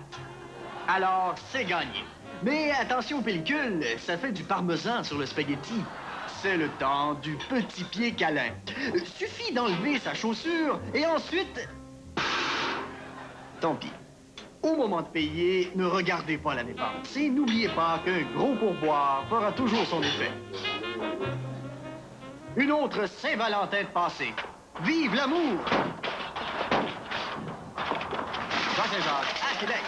Alors, c'est gagné. Mais attention aux pellicules, ça fait du parmesan sur le spaghetti. C'est le temps du petit pied câlin. Suffit d'enlever sa chaussure et ensuite... Tant pis. Au moment de payer, ne regardez pas la dépense et n'oubliez pas qu'un gros pourboire fera toujours son effet. Une autre Saint-Valentin de passé. Vive l'amour! Jean Saint-Jacques, à Québec.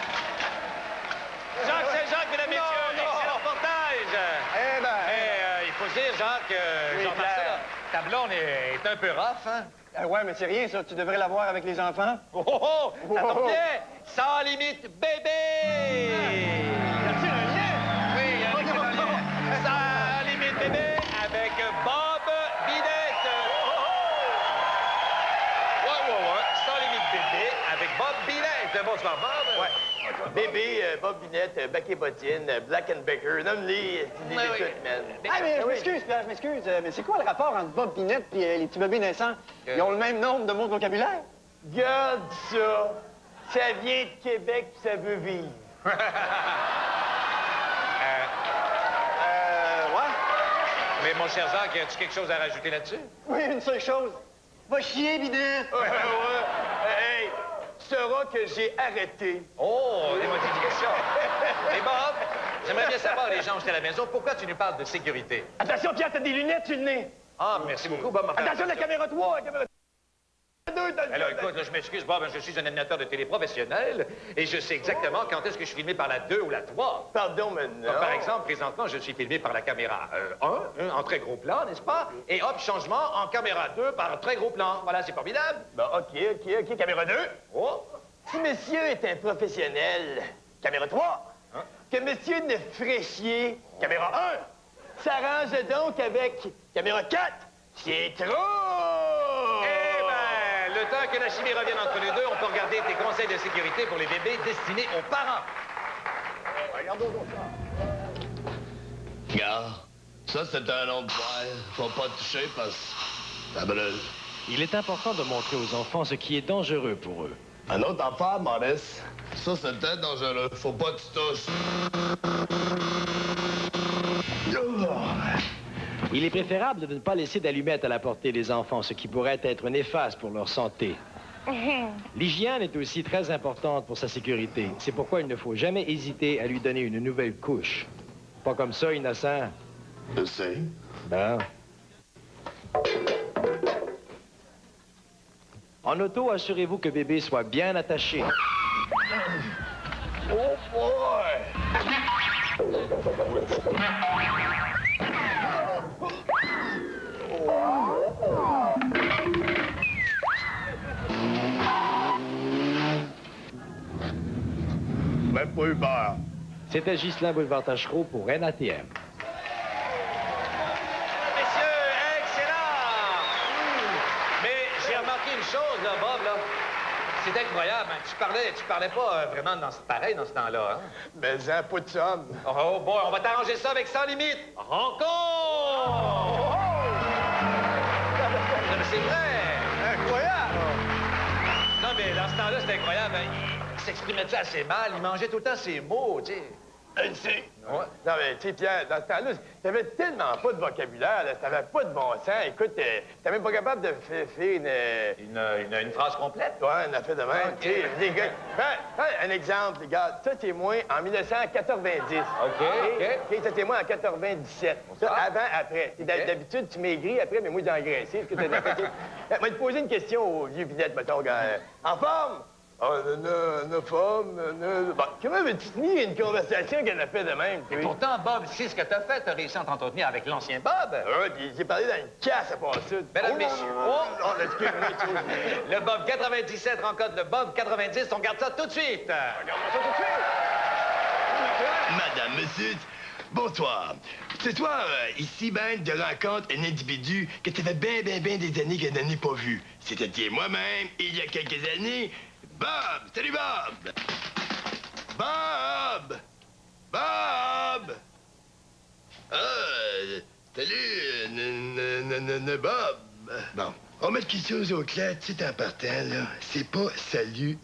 Jacques Saint-Jacques, mesdames, messieurs, excellent reportage. Eh ben... il faut dire, Jacques, oui, Jean-Marcel, ta blonde est un peu rough, hein? Ouais, mais c'est rien, ça. Tu devrais l'avoir avec les enfants. Oh, oh, oh! Ça tombe bien! Sans limite, bébé! Y a-t-il un lien? Oui, il y a un excellent lien. Sans limite, bébé, avec Bob Binette. Ouais. Sans limite, bébé, avec Bob Binette. Bonsoir, Bob. Ouais. Bébé, Bob Binette, Baquet Bottine, Black & Becker, nomme-les, c'est des Oui. écoutes, man. Ah, mais je m'excuse, mais c'est quoi le rapport entre Bob Binette et les petits bébés naissants? Ils ont le même nombre de mots de vocabulaire? Garde ça. Ça vient de Québec, puis ça veut vivre. Ouais. Mais mon cher Jacques, as-tu quelque chose à rajouter là-dessus? Oui, une seule chose. Va chier, Binette! Ouais. Hey, tu sauras que j'ai arrêté. Oh, des modifications. Mais Bob, j'aimerais bien savoir, les gens qui sont à la maison, pourquoi tu nous parles de sécurité? Attention, Pierre, t'as des lunettes sur le nez. Ah, merci beaucoup, Bob. Attention, la caméra 3, la caméra 2. Alors, écoute, là, je m'excuse, Bob, je suis un animateur de télé professionnel et je sais exactement quand est-ce que je suis filmé par la 2 ou la 3. Pardon, maintenant. Par exemple, présentement, je suis filmé par la caméra 1, en très gros plan, n'est-ce pas? Et hop, changement en caméra 2 par très gros plan. Voilà, c'est formidable. Bon, OK, caméra 2. Oh. Si monsieur est un professionnel, caméra 3. Hein? Que monsieur ne fraîchier, caméra 1. S'arrange donc avec caméra 4. C'est trop! Eh ben, le temps que la chimie revienne entre les deux, on peut regarder tes conseils de sécurité pour les bébés destinés aux parents. Regardons ça. Regarde, ça c'est un autre poil. Faut pas toucher parce que ça brûle. Il est important de montrer aux enfants ce qui est dangereux pour eux. Un autre affaire, Maurice. Ça c'est très dangereux. Faut pas que tu touches. Il est préférable de ne pas laisser d'allumettes à la portée des enfants, ce qui pourrait être néfaste pour leur santé. L'hygiène est aussi très importante pour sa sécurité. C'est pourquoi il ne faut jamais hésiter à lui donner une nouvelle couche. Pas comme ça, innocent. Je sais. Bon. En auto, assurez-vous que bébé soit bien attaché. Oh boy! Même pas eu peur. C'était Ghislain Boulevard-Tachereau pour NATM. Messieurs, excellent! Mais j'ai remarqué une chose, là, Bob, là. C'est incroyable, hein. Tu parlais pas vraiment pareil dans ce temps-là, hein? Mais un peu de somme. Oh boy, on va t'arranger ça avec Sans Limite. Rencontre! Non, mais c'est vrai! Incroyable! Non, mais dans ce temps-là, c'était incroyable. Hein. Il s'exprimait-tu assez mal? Il mangeait tout le temps ses mots, tu sais. Je sais. Ouais. Non, mais, tu sais, Pierre, dans ce temps-là, t'avais tellement pas de vocabulaire, là, t'avais pas de bon sens. Écoute, t'es même pas capable de faire une phrase complète? Ouais, on a fait de même. Okay. Les gars, un exemple, les gars. Ça, t'es moi en 1990. OK. Ça, t'es moi en 97. Ça, avant, après. D'habitude, tu maigris après, mais moi, j'ai engraissé. Je vais te poser une question au vieux Binette, mettons, gars. En forme? Ah, bon, comment veux-tu tenir une conversation qu'on a fait de même? Et pourtant, Bob, c'est ce que t'as fait. T'as réussi à t'entretenir avec l'ancien Bob. Ouais, puis j'ai parlé dans une casse à part ça. Mesdames, messieurs, le Bob 97 rencontre le Bob 90. On garde ça tout de suite. Regarde-moi ça tout de suite. Madame, monsieur, bonsoir. C'est toi, ici, ben, de rencontre un individu que ça fait bien des années que je n'en ai pas vu. C'était moi-même, il y a quelques années. Bob! Salut, Bob! Bob! Bob! Salut, Bob! Bon, on met quelque chose au clair, tout de suite en partant, là. C'est pas salut,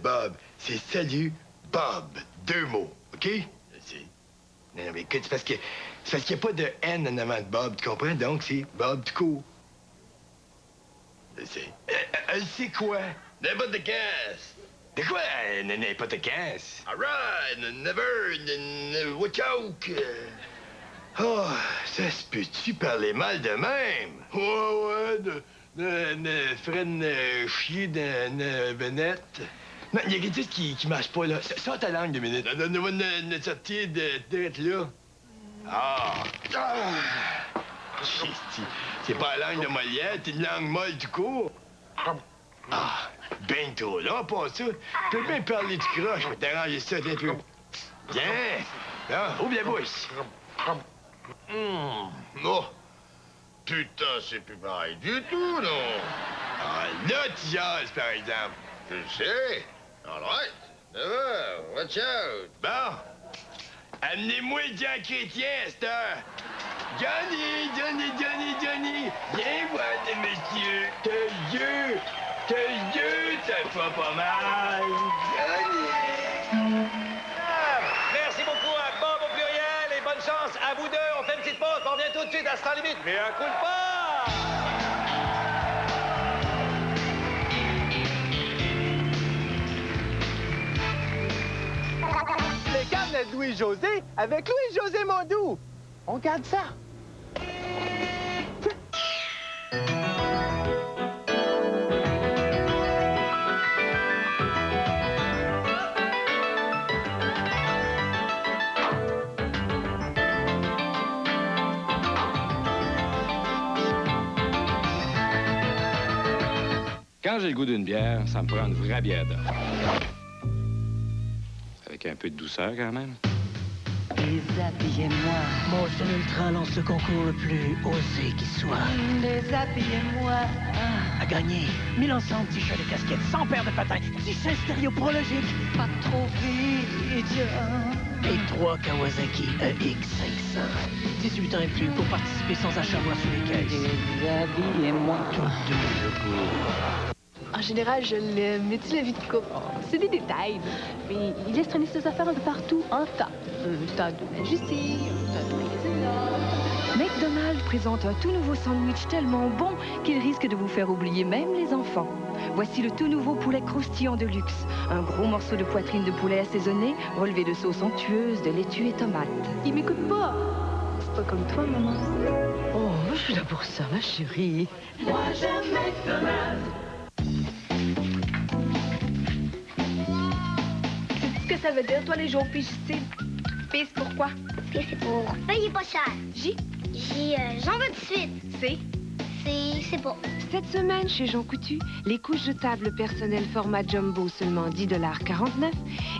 Bob. C'est salut, Bob. 2 mots, OK? Non, mais écoute, c'est parce qu'il n'y a pas de N en avant de Bob, tu comprends? Donc, c'est Bob tout court. C'est quoi? N'importe casse. De quoi? N'importe casse. All right, never, watch out. Oh, ça se peut-tu parler mal de même? Ouais, de freine chier dans Venette. Non, il y a quelque chose qui marche pas, là. Sors ta langue 2 minutes. Donne-moi une sortie de là. Ah! C'est pas la langue de Molière, c'est une langue molle du court. Ah, ben trop là, pas ça. Tu peux bien parler du croche, je vais t'arranger ça un peu. Bien. Ah, ouvre la bouche. Oh! Putain, c'est plus pareil du tout, non? Ah, là, tu jases, par exemple. Je le sais. All right. Never, watch out. Bon. Amenez-moi Jean Chrétien, à cette heure. Johnny! Viens voir de monsieur. Tes yeux, ça fait pas mal. Johnny! Merci beaucoup à Bob au pluriel et bonne chance à vous deux. On fait une petite pause, on revient tout de suite à ce temps limite. Mais un coup de pas! Les cannes de Louis-José avec Louis-José Mondou. On garde ça. Quand j'ai le goût d'une bière, ça me prend une vraie bière d'or. Avec un peu de douceur, quand même. Déshabillez-moi. Mon jeune Ultra lance le concours le plus osé qui soit. Déshabillez-moi. À gagner 1100 t-shirts et casquettes, sans paire de patins, 10 chaînes stéréoprologiques. Pas trop vite. Et 3 Kawasaki EX500. 18 ans et plus pour participer sans achat voir sur les caisses. Déshabillez-moi. Toutes deux le goût. En général, je l'aime. Mais tu la vie de couple, c'est des détails. Mais il laisse traîner ses affaires un peu partout en tas. Un tas de linge ici, un tas de magasin là. McDonald's présente un tout nouveau sandwich tellement bon qu'il risque de vous faire oublier même les enfants. Voici le tout nouveau poulet croustillant de luxe. Un gros morceau de poitrine de poulet assaisonné, relevé de sauce onctueuse, de laitue et tomates. Il m'écoute pas. C'est pas comme toi, maman. Oh, je suis là pour ça, ma chérie. Moi, j'aime McDonald's. Qu'est-ce que ça veut dire, toi, les jours piges-t-il? Pige, pourquoi? Parce que c'est pour payer pas cher. J? J'en veux tout de suite. C? C'est pas. Cette semaine, chez Jean Coutu, les couches de table personnelles format jumbo seulement 10,49 $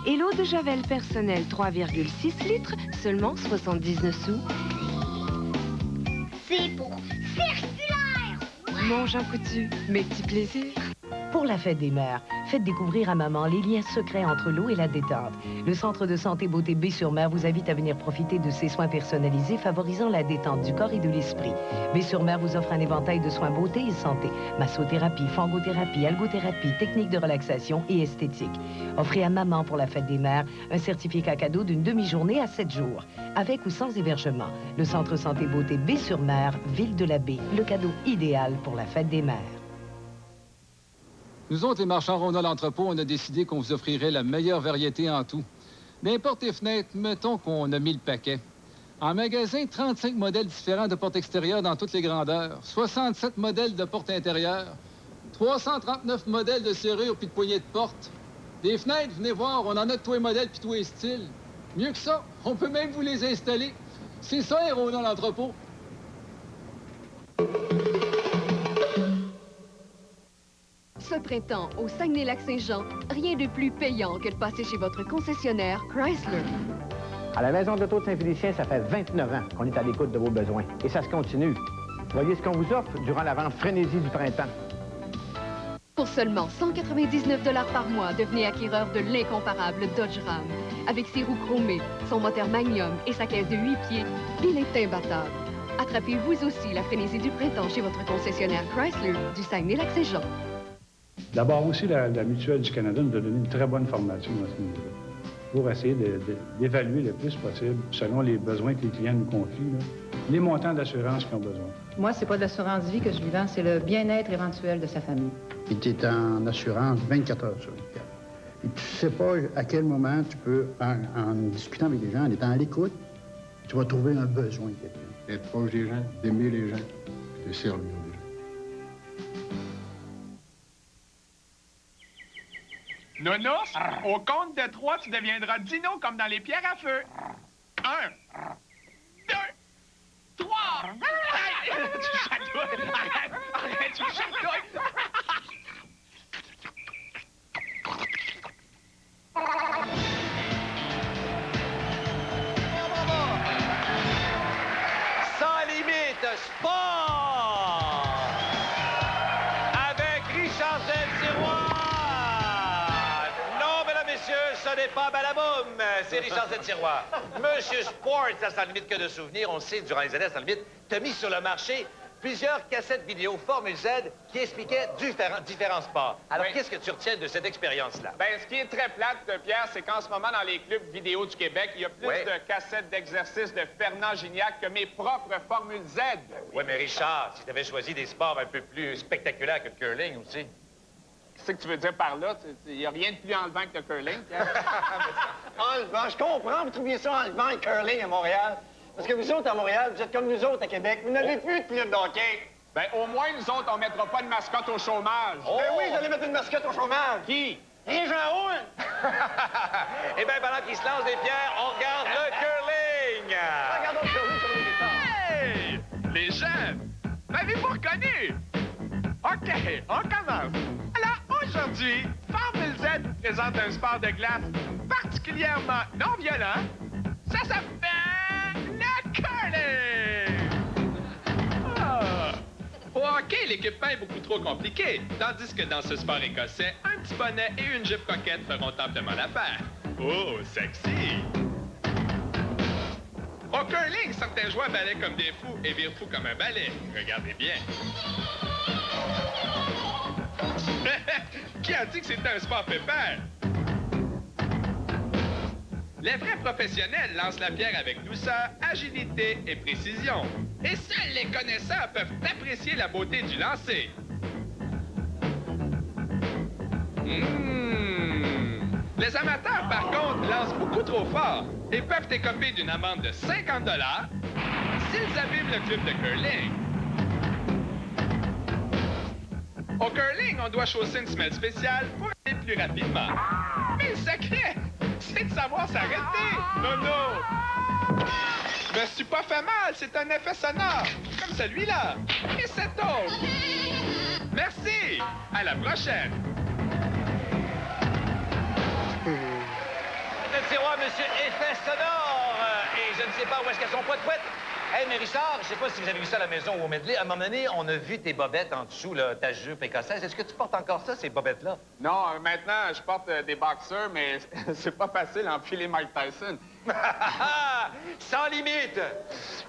et l'eau de Javel personnelle 3,6 litres seulement 79 sous. C'est pour circulaire. Mon Jean Coutu, mes petits plaisirs. Pour la fête des mères, faites découvrir à maman les liens secrets entre l'eau et la détente. Le Centre de santé Beauté Baie-sur-Mer vous invite à venir profiter de ses soins personnalisés favorisant la détente du corps et de l'esprit. Baie-sur-Mer vous offre un éventail de soins beauté et santé, massothérapie, fangothérapie, algothérapie, techniques de relaxation et esthétique. Offrez à maman pour la fête des mères un certificat cadeau d'une demi-journée à 7 jours, avec ou sans hébergement. Le Centre santé Beauté Baie-sur-Mer, Ville de la Baie, le cadeau idéal pour la fête des mères. Nous autres, les marchands Rona l'entrepôt, on a décidé qu'on vous offrirait la meilleure variété en tout. N'importe les fenêtres, mettons qu'on a mis le paquet. En magasin, 35 modèles différents de portes extérieures dans toutes les grandeurs, 67 modèles de portes intérieures, 339 modèles de serrures puis de poignées de porte. Des fenêtres, venez voir, on en a de tous les modèles puis tous les styles. Mieux que ça, on peut même vous les installer. C'est ça, Rona l'entrepôt. Ce printemps, au Saguenay-Lac-Saint-Jean, rien de plus payant que de passer chez votre concessionnaire Chrysler. À la Maison de l'Auto de Saint-Félicien, ça fait 29 ans qu'on est à l'écoute de vos besoins. Et ça se continue. Voyez ce qu'on vous offre durant la vente frénésie du printemps. Pour seulement 199 $ par mois, devenez acquéreur de l'incomparable Dodge Ram. Avec ses roues chromées, son moteur Magnum et sa caisse de 8 pieds, il est imbattable. Attrapez vous aussi la frénésie du printemps chez votre concessionnaire Chrysler du pour essayer d'évaluer le plus possible, selon les besoins que les clients nous confient, là, les montants d'assurance qu'ils ont besoin. Moi, c'est pas de l'assurance vie que je lui vends, c'est le bien-être éventuel de sa famille. Et tu es en assurance 24 heures sur 24. Et tu sais pas à quel moment tu peux, en discutant avec les gens, en étant à l'écoute, tu vas trouver un besoin de quelqu'un. Être proche des gens, d'aimer les gens, de servir les gens. Nounours, au compte de 3, tu deviendras dino comme dans les pierres à feu. 1, 2, 3! Arrête! Tu chatouilles! Arrête, tu chatouilles! Sans limite, sport! Avec Richard Z-Sirois! Non, mesdames, messieurs, ce n'est pas Balaboum, c'est Richard Z-Sirois. Monsieur Sport, ça sans limite que de souvenirs, on le sait, durant les années sans limite, t'as mis sur le marché plusieurs cassettes vidéo Formule Z qui expliquaient différents sports. Alors, qu'est-ce que tu retiens de cette expérience-là? Ben, ce qui est très plate, Pierre, c'est qu'en ce moment, dans les clubs vidéo du Québec, il y a plus de cassettes d'exercices de Fernand Gignac que mes propres Formule Z. Oui, mais Richard, si tu avais choisi des sports un peu plus spectaculaires que le curling aussi. Qu'est-ce que tu veux dire par là? Il n'y a rien de plus enlevant que le curling, Pierre. Enlevant, je comprends, vous trouviez ça enlevant le curling à Montréal. Parce que vous autres, à Montréal, vous êtes comme nous autres à Québec. Vous n'avez plus de club d'hockey. Ben, au moins, nous autres, on mettra pas de mascotte au chômage. Ben oui, vous allez mettre une mascotte au chômage. Qui? Régent Rouen. Eh bien, pendant qu'ils se lancent des pierres, on regarde le curling! Regardons le curling sur les temps. Hey! Les jeunes, m'avez-vous reconnu? OK, on commence. Alors, aujourd'hui, Formule Z présente un sport de glace particulièrement non violent. Ça s'appelle le curling! Ah. Au hockey, l'équipement est beaucoup trop compliqué, tandis que dans ce sport écossais, un petit bonnet et une jupe coquette feront amplement l'affaire. Oh, sexy! Au curling, certains joueurs balaient comme des fous et virent fous comme un balai. Regardez bien. Qui a dit que c'était un sport pépère? Les vrais professionnels lancent la pierre avec douceur, agilité et précision. Et seuls les connaisseurs peuvent apprécier la beauté du lancer. Les amateurs, par contre, lancent beaucoup trop fort et peuvent écoper d'une amende de 50 $ s'ils abîment le club de curling. Au curling, on doit chausser une semelle spéciale pour aller plus rapidement. Mais le secret, c'est de savoir s'arrêter. Non. Je me suis pas fait mal, c'est un effet sonore, comme celui-là. Et cet autre. Merci. À la prochaine. Z-Sirois, monsieur effet sonore. Et je ne sais pas où est-ce qu'elles sont poète-poète. Hey, mais Richard, je sais pas si vous avez vu ça à la maison ou au medley. À un moment donné, on a vu tes bobettes en dessous, là, ta jupe écossaise. Est-ce que tu portes encore ça, ces bobettes-là? Non, maintenant, je porte des boxers, mais c'est pas facile d'enfiler Mike Tyson. Sans limite!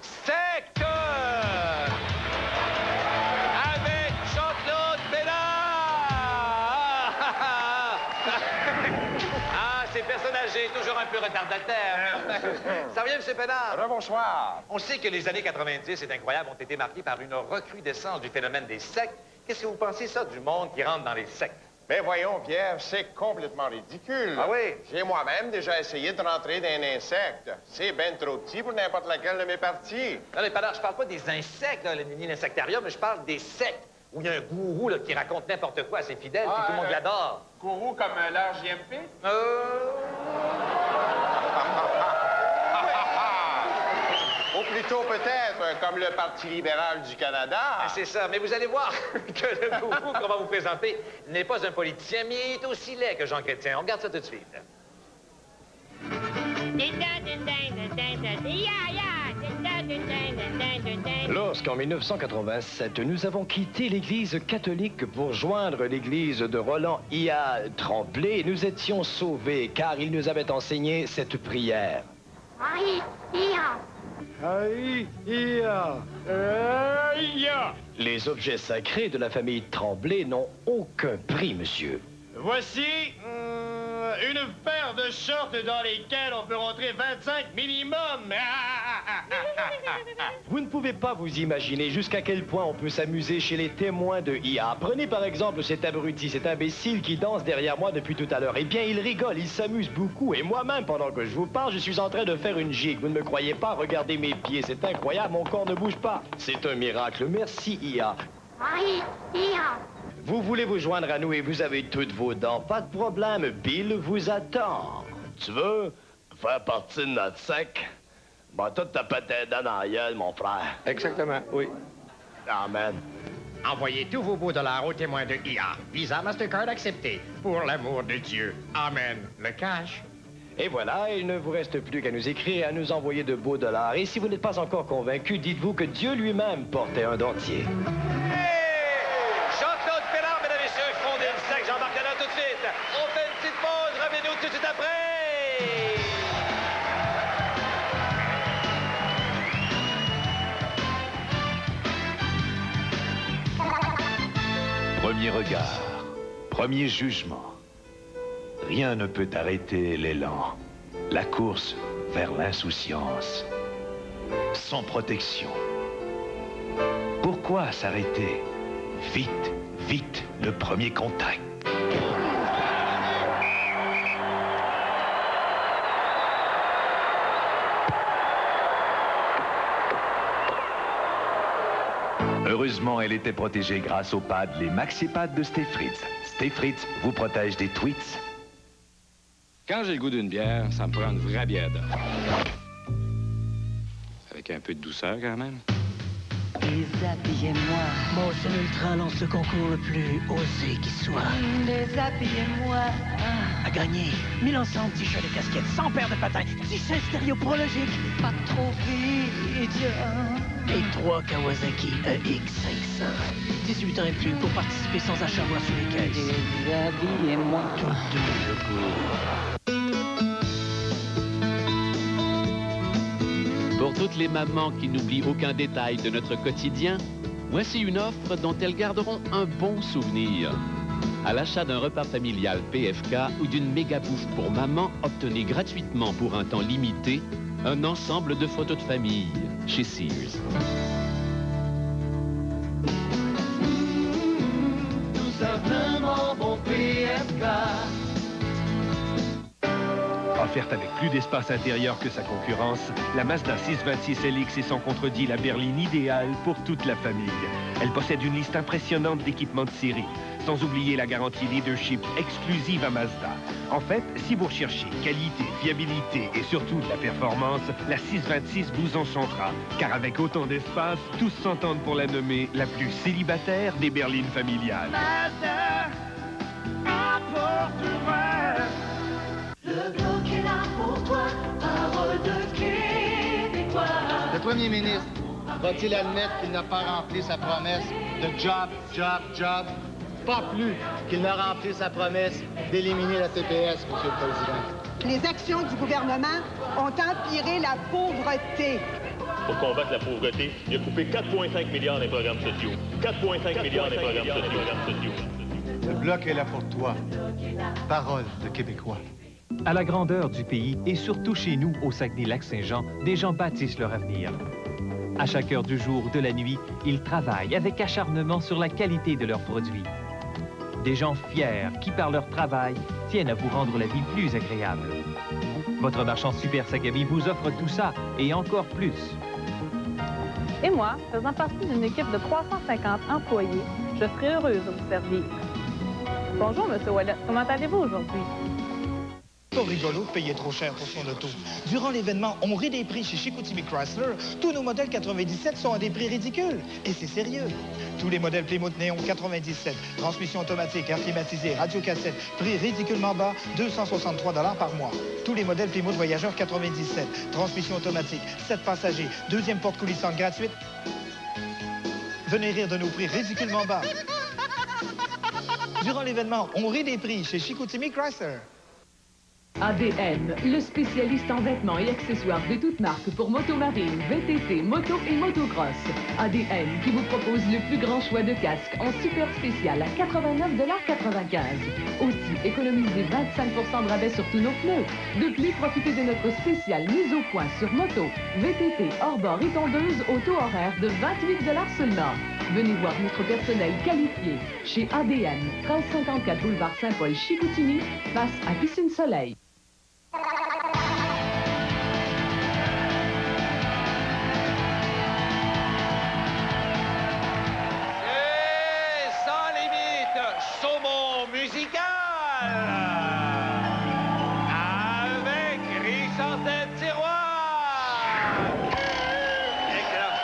Sec! Avec Jean-Claude Bédard! Ces personnes âgées, toujours un peu retardataires. Ça va bien, M. Pénard? Bonsoir. On sait que les années 90, c'est incroyable, ont été marquées par une recrudescence du phénomène des sectes. Qu'est-ce que vous pensez, ça, du monde qui rentre dans les sectes? Ben voyons, Pierre, c'est complètement ridicule. Ah oui? J'ai moi-même déjà essayé de rentrer dans un insecte. C'est ben trop petit pour n'importe laquelle de mes parties. Non, mais Pénard, je parle pas des insectes, là, ni l'insectarium, mais je parle des sectes. Où il y a un gourou là, qui raconte n'importe quoi à ses fidèles, puis tout le monde l'adore. Gourou comme leur JMP? Ou plutôt peut-être comme le Parti libéral du Canada. C'est ça, mais vous allez voir que le gourou qu'on va vous présenter n'est pas un politicien, mais il est aussi laid que Jean Chrétien. On regarde ça tout de suite. Lorsqu'en 1987, nous avons quitté l'Église catholique pour joindre l'Église de Roland I.A. Tremblay, nous étions sauvés car il nous avait enseigné cette prière. Les objets sacrés de la famille Tremblay n'ont aucun prix, monsieur. Voici une paire de shorts dans lesquels on peut rentrer 25 minimum. Vous ne pouvez pas vous imaginer jusqu'à quel point on peut s'amuser chez les témoins de IA. Prenez par exemple cet abruti, cet imbécile qui danse derrière moi depuis tout à l'heure. Eh bien, il rigole, il s'amuse beaucoup. Et moi-même, pendant que je vous parle, je suis en train de faire une gigue. Vous ne me croyez pas? Regardez mes pieds, c'est incroyable, mon corps ne bouge pas. C'est un miracle. Merci, IA. Vous voulez vous joindre à nous et vous avez toutes vos dents. Pas de problème, Bill vous attend. Tu veux faire partie de notre sec? Bon, toi, t'as pas tes dents dans la gueule, mon frère. Exactement, oui. Amen. Envoyez tous vos beaux dollars aux témoins de IA. Visa Mastercard accepté. Pour l'amour de Dieu. Amen. Le cash. Et voilà, il ne vous reste plus qu'à nous écrire et à nous envoyer de beaux dollars. Et si vous n'êtes pas encore convaincu, dites-vous que Dieu lui-même portait un dentier. Jean-Claude Pellard, mesdames et messieurs, fondé le sac. Jean-Marc là tout de suite. On fait une petite pause. Revenez-nous tout de suite après. Premier regard, premier jugement. Rien ne peut arrêter l'élan. La course vers l'insouciance. Sans protection. Pourquoi s'arrêter? Vite, vite, le premier contact. Heureusement, elle était protégée grâce aux pads, les maxi-pads de Stay Fritz. Stay Fritz vous protège des tweets. Quand j'ai le goût d'une bière, ça me prend une vraie bière d'or. Avec un peu de douceur, quand même. Déshabillez-moi. Mon seul ultra lance le concours le plus osé qui soit. Déshabillez-moi. À gagner 1000 ensembles, t-shirts et casquettes, 100 paires de patins, 17 stéréoprologiques. Pas trop vite. Et 3 Kawasaki EX500. 18 ans et plus pour participer sans achat voir sur les caisses. Déshabillez-moi. Tout de goût. Pour toutes les mamans qui n'oublient aucun détail de notre quotidien, voici une offre dont elles garderont un bon souvenir. À l'achat d'un repas familial PFK ou d'une méga bouffe pour maman, obtenez gratuitement pour un temps limité un ensemble de photos de famille chez Sears. Tout simplement bon PFK. Offerte avec plus d'espace intérieur que sa concurrence, la Mazda 626 LX est sans contredit la berline idéale pour toute la famille. Elle possède une liste impressionnante d'équipements de série, sans oublier la garantie leadership exclusive à Mazda. En fait, si vous recherchez qualité, fiabilité et surtout de la performance, la 626 vous enchantera. Car avec autant d'espace, tous s'entendent pour la nommer la plus célibataire des berlines familiales. Mazda, à Port-du-Roi. Le bloc est là pour toi, parole de Québécois. Le premier ministre va-t-il admettre qu'il n'a pas rempli sa promesse de job, job, job? Pas plus qu'il n'a rempli sa promesse d'éliminer la TPS, M. le Président. Les actions du gouvernement ont empiré la pauvreté. Pour combattre la pauvreté, il a coupé 4,5 milliards des programmes sociaux. 4,5 milliards des programmes sociaux. Le bloc est là pour toi. Parole de Québécois. À la grandeur du pays et surtout chez nous, au Saguenay-Lac-Saint-Jean, des gens bâtissent leur avenir. À chaque heure du jour ou de la nuit, ils travaillent avec acharnement sur la qualité de leurs produits. Des gens fiers qui, par leur travail, tiennent à vous rendre la vie plus agréable. Votre marchand Super Sagami vous offre tout ça et encore plus. Et moi, faisant partie d'une équipe de 350 employés, je serai heureuse de vous servir. Bonjour, M. Wallet. Comment allez-vous aujourd'hui? Pas rigolo de payer trop cher pour son auto. Durant l'événement, on rit des prix chez Chicoutimi Chrysler. Tous nos modèles 97 sont à des prix ridicules. Et c'est sérieux. Tous les modèles Plymouth Néon 97, transmission automatique, air climatisé, radio-cassette, prix ridiculement bas, 263 $ par mois. Tous les modèles Plymouth Voyageur 97, transmission automatique, 7 passagers, deuxième porte coulissante gratuite. Venez rire de nos prix ridiculement bas. Durant l'événement, on rit des prix chez Chicoutimi Chrysler. ADM, le spécialiste en vêtements et accessoires de toutes marques pour motomarine, VTT, moto et motocross. ADM qui vous propose le plus grand choix de casques en super spécial à 89,95 $. Aussi, économisez 25 % de rabais sur tous nos pneus. De plus, profitez de notre spécial mise au point sur moto, VTT, hors-bord et tondeuse au taux horaire de 28 $ seulement. Venez voir notre personnel qualifié chez ADM, 1354 boulevard Saint-Paul, Chicoutimi, face à Piscine Soleil. Et sans limite, saumon musical avec Richard Tiroir. Excellent.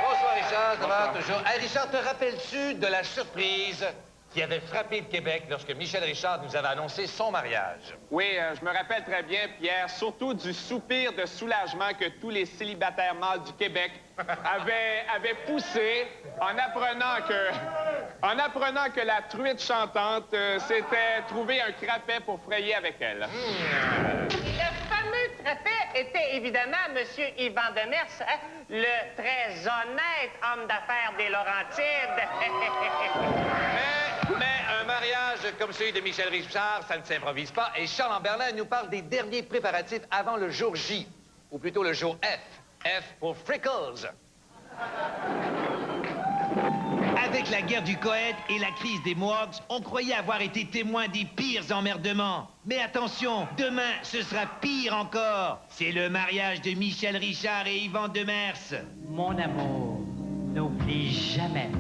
Bonsoir Richard, ça va toujours? Hey, Richard, te rappelles-tu de la surprise qui avait frappé le Québec lorsque Michel Richard nous avait annoncé son mariage? Oui, je me rappelle très bien, Pierre, surtout du soupir de soulagement que tous les célibataires mâles du Québec avaient poussé en apprenant que la truite chantante s'était trouvé un crapet pour frayer avec elle. Le fameux crapet était évidemment M. Yvan Demers, hein, le très honnête homme d'affaires des Laurentides. Mais un mariage comme celui de Michel Richard, ça ne s'improvise pas. Et Charles Amberlin nous parle des derniers préparatifs avant le jour J, ou plutôt le jour F. F pour Freckles. Avec la guerre du Koweït et la crise des Mohawks, on croyait avoir été témoin des pires emmerdements. Mais attention, demain, ce sera pire encore. C'est le mariage de Michel Richard et Yvan Demers. Mon amour, n'oublie jamais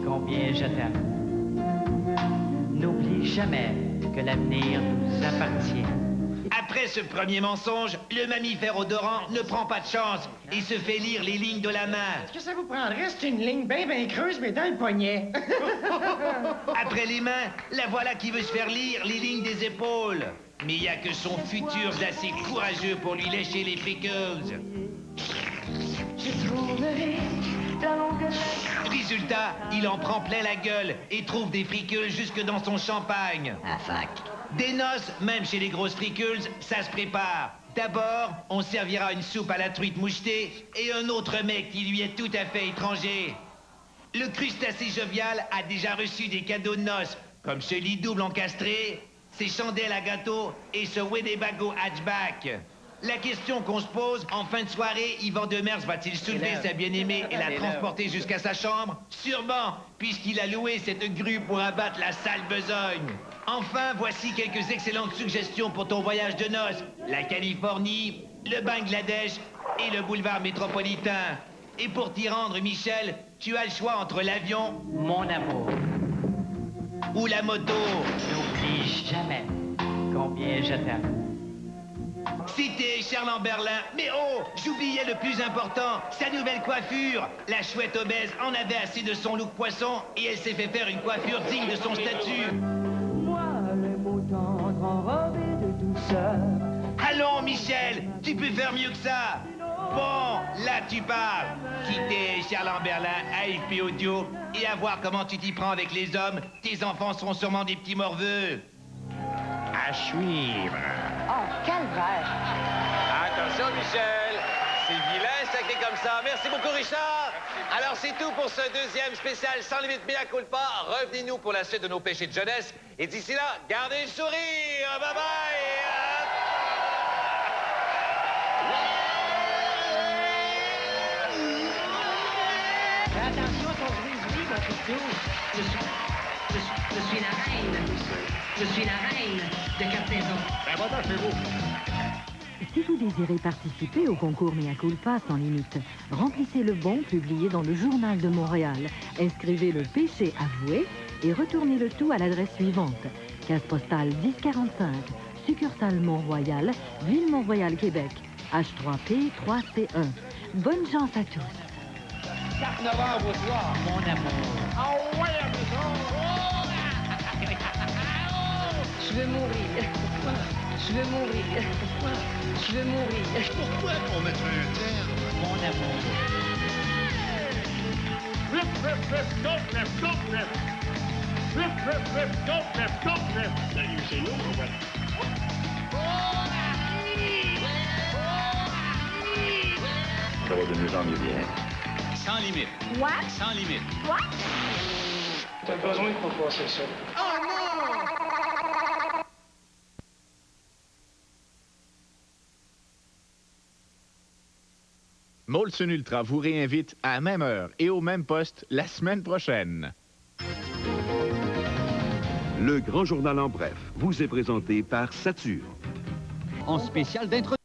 combien je t'aime. N'oublie jamais que l'avenir nous appartient. Après ce premier mensonge, le mammifère odorant ne prend pas de chance et se fait lire les lignes de la main. Ce que ça vous prendrait, c'est une ligne bien creuse, mais dans le poignet. Après les mains, la voilà qui veut se faire lire les lignes des épaules. Mais il n'y a que son futur assez courageux pour lui lécher les friqueuses. Résultat, il en prend plein la gueule et trouve des friqueules jusque dans son champagne. Ah, fuck. Des noces, même chez les grosses friqueules, ça se prépare. D'abord, on servira une soupe à la truite mouchetée et un autre mec qui lui est tout à fait étranger. Le crustacé jovial a déjà reçu des cadeaux de noces, comme ce lit double encastré, ces chandelles à gâteau et ce Winnebago hatchback. La question qu'on se pose, en fin de soirée, Yvan Demers va-t-il soulever sa bien-aimée et la transporter jusqu'à sa chambre? Sûrement, puisqu'il a loué cette grue pour abattre la sale besogne. Enfin, voici quelques excellentes suggestions pour ton voyage de noces. La Californie, le Bangladesh et le boulevard métropolitain. Et pour t'y rendre, Michel, tu as le choix entre l'avion... Mon amour. Ou la moto. N'oublie jamais combien je t'aime. C'était Charles Amberlin. Mais oh, j'oubliais le plus important, sa nouvelle coiffure. La chouette obèse en avait assez de son look poisson et elle s'est fait faire une coiffure digne de son statut. Moi, le beau tendre enrobé de douceur. Allons, Michel, tu peux faire mieux que ça. Bon, là tu parles. Quitter Charles Amberlin à FP Audio et à voir comment tu t'y prends avec les hommes. Tes enfants seront sûrement des petits morveux. À suivre. Oh, calvaire! Attention, Michel. C'est vilain, sacré comme ça. Merci beaucoup, Richard. Alors, c'est tout pour ce deuxième spécial Sans limite mea culpa. Revenez-nous pour la suite de nos péchés de jeunesse. Et d'ici là, gardez le sourire. Bye-bye. Attention à ton gris-gris, mon petit. Je suis la reine. Je suis la reine de Cartaison. Ben, voilà, c'est beau. Si vous désirez participer au concours Mea Culpa sans limite, remplissez le bon publié dans le Journal de Montréal. Inscrivez le péché avoué et retournez le tout à l'adresse suivante. Case postale 1045, succursale Mont-Royal, Ville Mont-Royal, Québec. H3P 3C1. Bonne chance à tous. 4 novembre au soir. Mon amour. Ah ouais, Je veux mourir. Je veux mourir. Je veux mourir. Pourquoi on mettrait un terme? Mon amour. Salut, c'est nous, Ça va de mieux en mieux bien. Sans limite. What? Sans limite. What? T'as besoin de passer ça. Oh non! Molson Ultra vous réinvite à la même heure et au même poste la semaine prochaine. Le Grand Journal en bref vous est présenté par Satur. En spécial d'introduction.